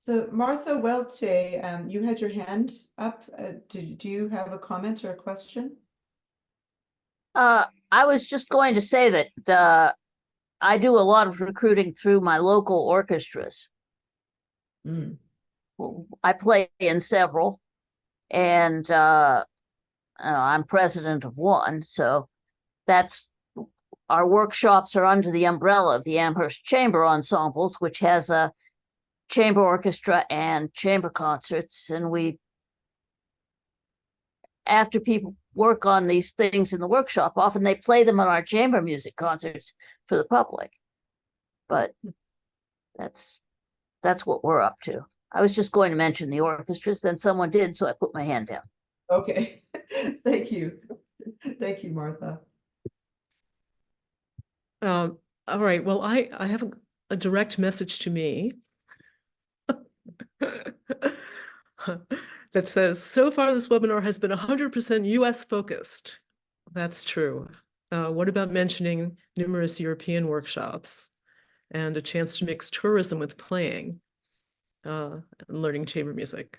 So Martha Welte, you had your hand up. Do you have a comment or a question? I was just going to say that I do a lot of recruiting through my local orchestras. I play in several, and I'm president of one, so that's our workshops are under the umbrella of the Amherst Chamber Ensembles, which has a chamber orchestra and chamber concerts. And after people work on these things in the workshop, often they play them on our chamber music concerts for the public. But that's what we're up to. I was just going to mention the orchestras, then someone did, so I put my hand down. Okay, thank you. Thank you, Martha. All right, well, I have a direct message to me that says, so far this webinar has been 100% US focused. That's true. What about mentioning numerous European workshops and a chance to mix tourism with playing and learning chamber music?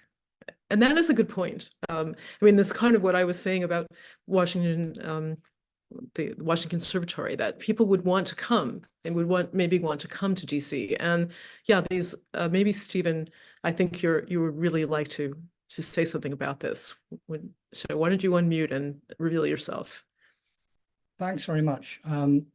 And that is a good point. I mean, this is kind of what I was saying about Washington, the Washington Conservatory, that people would want to come and would maybe want to come to DC. And yeah, these maybe Stephen, I think you would really like to say something about this. So why don't you unmute and reveal yourself? Thanks very much. I'm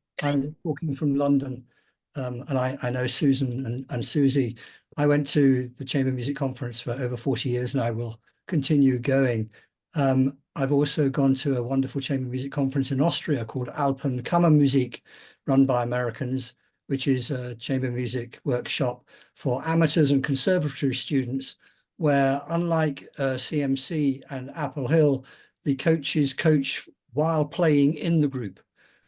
talking from London, and I know Susan and Susie. I went to the Chamber Music Conference for over 40 years, and I will continue going. I've also gone to a wonderful chamber music conference in Austria called Alpen Kammermusik, run by Americans, which is a chamber music workshop for amateurs and conservatory students, where unlike CMC and Apple Hill, the coaches coach while playing in the group,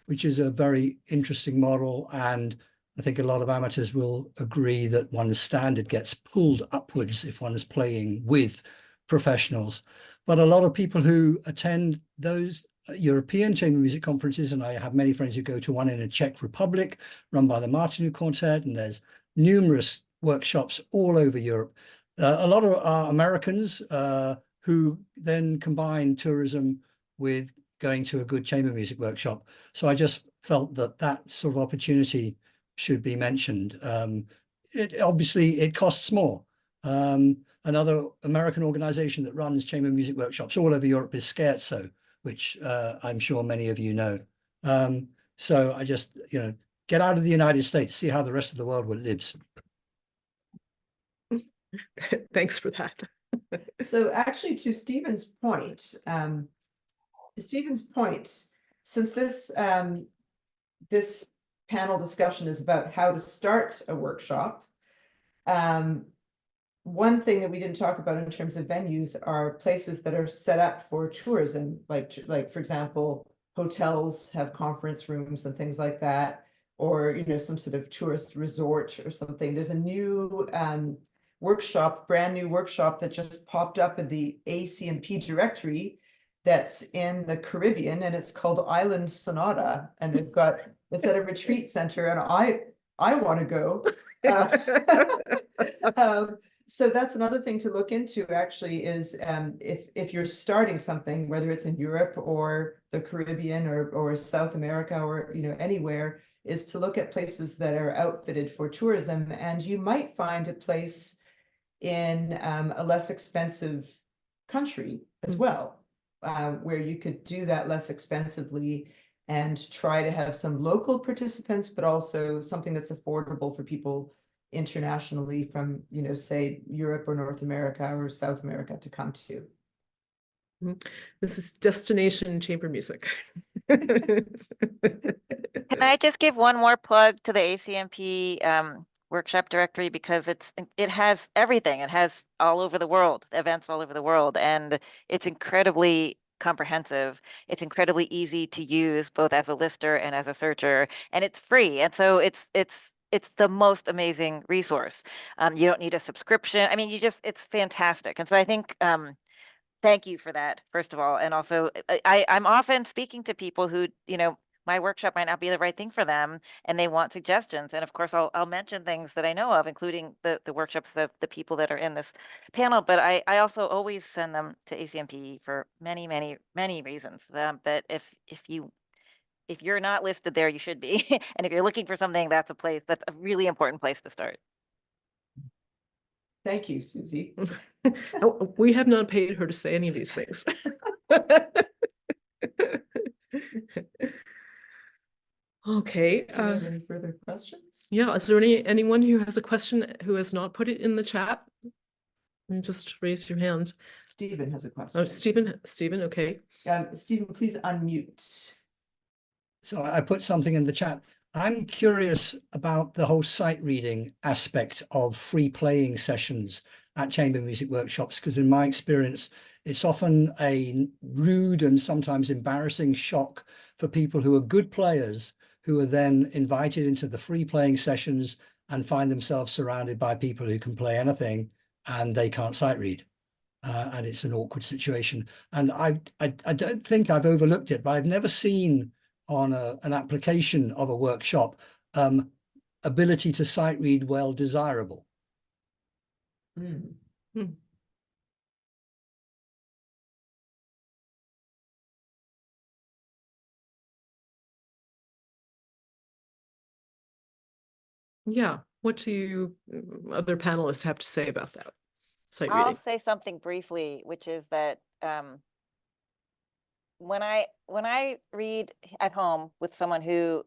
which is a very interesting model. And I think a lot of amateurs will agree that one's standard gets pulled upwards if one is playing with professionals. But a lot of people who attend those European chamber music conferences, and I have many friends who go to one in the Czech Republic run by the Martinu Quartet, and there's numerous workshops all over Europe. A lot of are Americans who then combine tourism with going to a good chamber music workshop. So I just felt that sort of opportunity should be mentioned. Obviously, it costs more. Another American organization that runs chamber music workshops all over Europe is Scherzo, which I'm sure many of you know. So I just, get out of the United States, see how the rest of the world lives. Thanks for that. So actually, to Stephen's point, since this this panel discussion is about how to start a workshop, one thing that we didn't talk about in terms of venues are places that are set up for tourism, like for example, hotels have conference rooms and things like that, or some sort of tourist resort or something. There's a new brand new workshop that just popped up in the ACMP directory that's in the Caribbean, and it's called Island Sonata, and it's at a retreat center, and I want to go. So that's another thing to look into, actually, is if you're starting something, whether it's in Europe or the Caribbean or South America or anywhere, is to look at places that are outfitted for tourism. And you might find a place in a less expensive country as well, where you could do that less expensively and try to have some local participants, but also something that's affordable for people internationally from, say Europe or North America or South America to come to. This is destination chamber music. Can I just give one more plug to the ACMP workshop directory, because it has everything. It has all over the world, events all over the world, and it's incredibly comprehensive. It's incredibly easy to use both as a lister and as a searcher, and it's free. And so it's the most amazing resource. You don't need a subscription. I mean, it's fantastic. And so I think thank you for that, first of all. And also, I'm often speaking to people who, my workshop might not be the right thing for them, and they want suggestions. And of course, I'll mention things that I know of, including the workshops, the people that are in this panel. But I also always send them to ACMP for many, many, many reasons. But if you're not listed there, you should be. And if you're looking for something, that's a really important place to start. Thank you, Susie. Oh, we have not paid her to say any of these things. Okay. Do you have any further questions? Yeah, is there anyone who has a question who has not put it in the chat? And just raise your hand. Stephen has a question. Oh, Stephen, okay. Stephen, please unmute. So I put something in the chat. I'm curious about the whole sight reading aspect of free playing sessions at chamber music workshops, because in my experience, it's often a rude and sometimes embarrassing shock for people who are good players who are then invited into the free playing sessions and find themselves surrounded by people who can play anything and they can't sight read. And it's an awkward situation. And I don't think I've overlooked it, but I've never seen on an application of a workshop ability to sight read well desirable. Yeah, what do other panelists have to say about that? Sight I'll reading. say something briefly, which is that when I read at home with someone who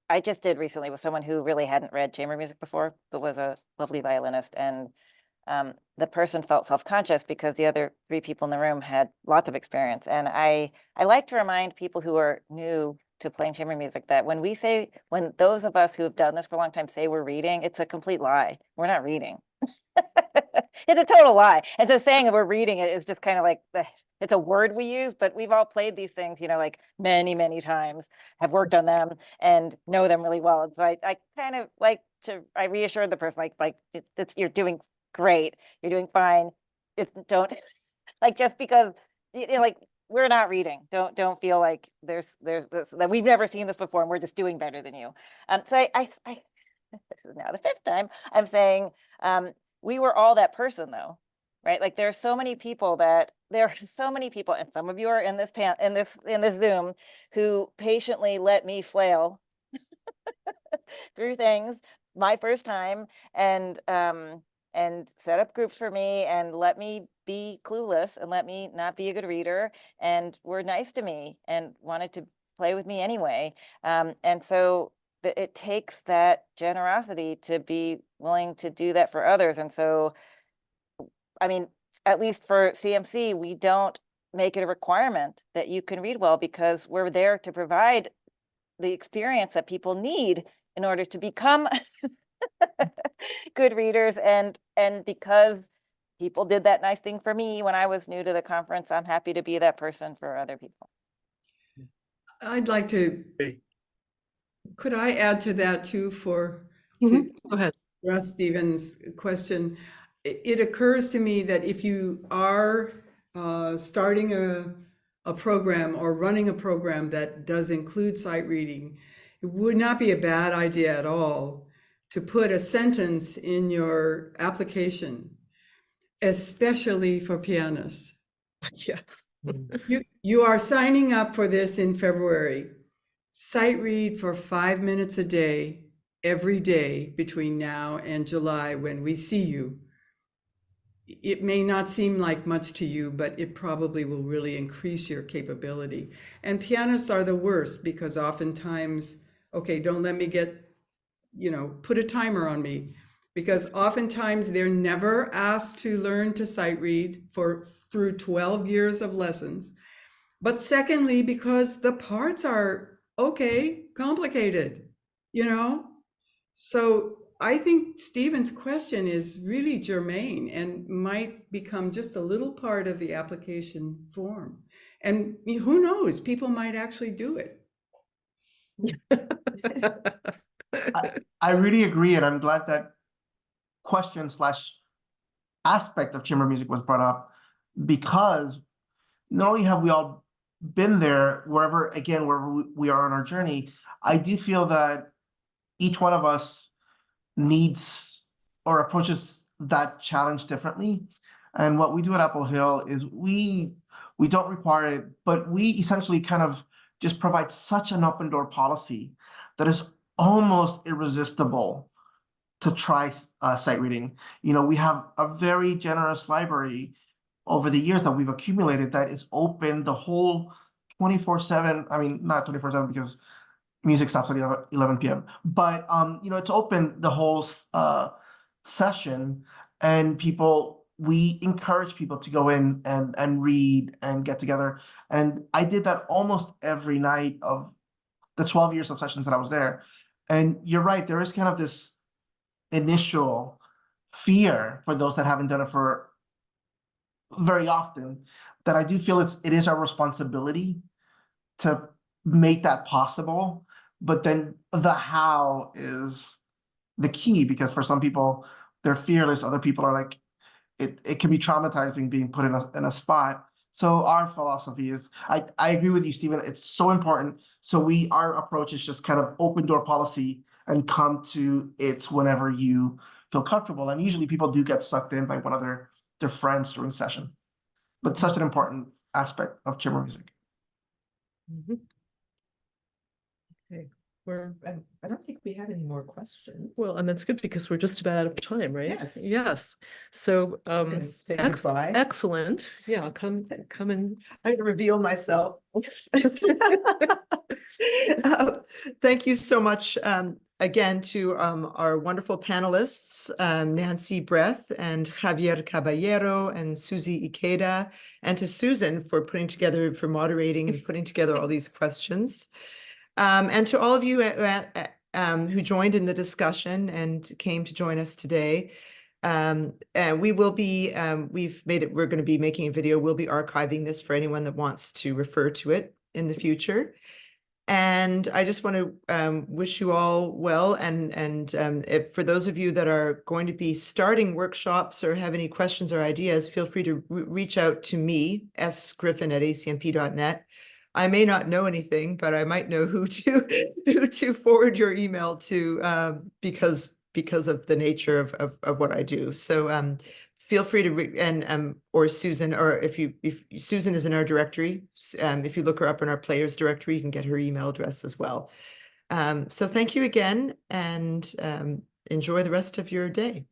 I just did recently with someone who really hadn't read chamber music before, but was a lovely violinist, and the person felt self-conscious because the other 3 people in the room had lots of experience. And I like to remind people who are new to playing chamber music that when those of us who have done this for a long time say we're reading, it's a complete lie. We're not reading. It's a total lie. And so saying that we're reading it is just kind of like, it's a word we use, but we've all played these things, like many, many times, have worked on them and know them really well. And so I kind of like I reassure the person, you're doing great, you're doing fine. Don't just because we're not reading, don't feel like there's this, that we've never seen this before and we're just doing better than you. So I this is now the 5th time I'm saying we were all that person though, right? Like there are so many people, and some of you are in this in this Zoom, who patiently let me flail through things my first time, and set up groups for me and let me be clueless and let me not be a good reader, and were nice to me and wanted to play with me anyway. And so it takes that generosity to be willing to do that for others. And so, I mean, at least for CMC, we don't make it a requirement that you can read well, because we're there to provide the experience that people need in order to become good readers. And because people did that nice thing for me when I was new to the conference, I'm happy to be that person for other people. I'd like to, could I add to that too Go ahead. address Stephen's question? It occurs to me that if you are starting a program or running a program that does include sight reading, it would not be a bad idea at all to put a sentence in your application, especially for pianists. Yes. You are signing up for this in February. Sight read for 5 minutes a day, every day between now and July when we see you. it may not seem like much to you, but it probably will really increase your capability. And pianists are the worst because oftentimes, okay, don't let me get, put a timer on me, because oftentimes they're never asked to learn to sight read through 12 years of lessons. But secondly, because the parts are, okay, complicated, So I think Stephen's question is really germane and might become just a little part of the application form. And who knows, people might actually do it. I really agree, and I'm glad that question / aspect of chamber music was brought up, because not only have we all been there, wherever we are on our journey, I do feel that each one of us needs or approaches that challenge differently. And what we do at Apple Hill is we don't require it, but we essentially kind of just provide such an open door policy that is almost irresistible to try sight reading. We have a very generous library over the years that we've accumulated that is open the whole 24/7. I mean, not 24/7 because music stops at 11 p.m. But it's open the whole session, and we encourage people to go in and read and get together. And I did that almost every night of the 12 years of sessions that I was there. And you're right, there is kind of this initial fear for those that haven't done it for very often, that I do feel it is our responsibility to make that possible. But then the how is the key, because for some people they're fearless, other people are like, it can be traumatizing being put in a spot. So our philosophy is, I agree with you, Stephen, it's so important. So our approach is just kind of open door policy, and come to it whenever you feel comfortable. And usually people do get sucked in by one of their friends during session. But such an important aspect of chamber music. Mhm. Okay, I don't think we have any more questions. well, and that's good because we're just about out of time, right? Yes. Yes. So, Gonna say goodbye. excellent. Yeah, come and I'm gonna reveal myself. Thank you so much again to our wonderful panelists, Nancy Breath and Javier Caballero and Susie Ikeda, and to Susan for moderating and putting together all these questions. And to all of you who joined in the discussion and came to join us today. And we will be, we're going to be making a video. We'll be archiving this for anyone that wants to refer to it in the future. And I just want to wish you all well. And if for those of you that are going to be starting workshops or have any questions or ideas, feel free to reach out to me, sgriffin@acmp.net. I may not know anything, but I might know who to forward your email to because of the nature of what I do. So feel free to or Susan, or if Susan is in our directory, if you look her up in our players directory, you can get her email address as well. So thank you again, and enjoy the rest of your day.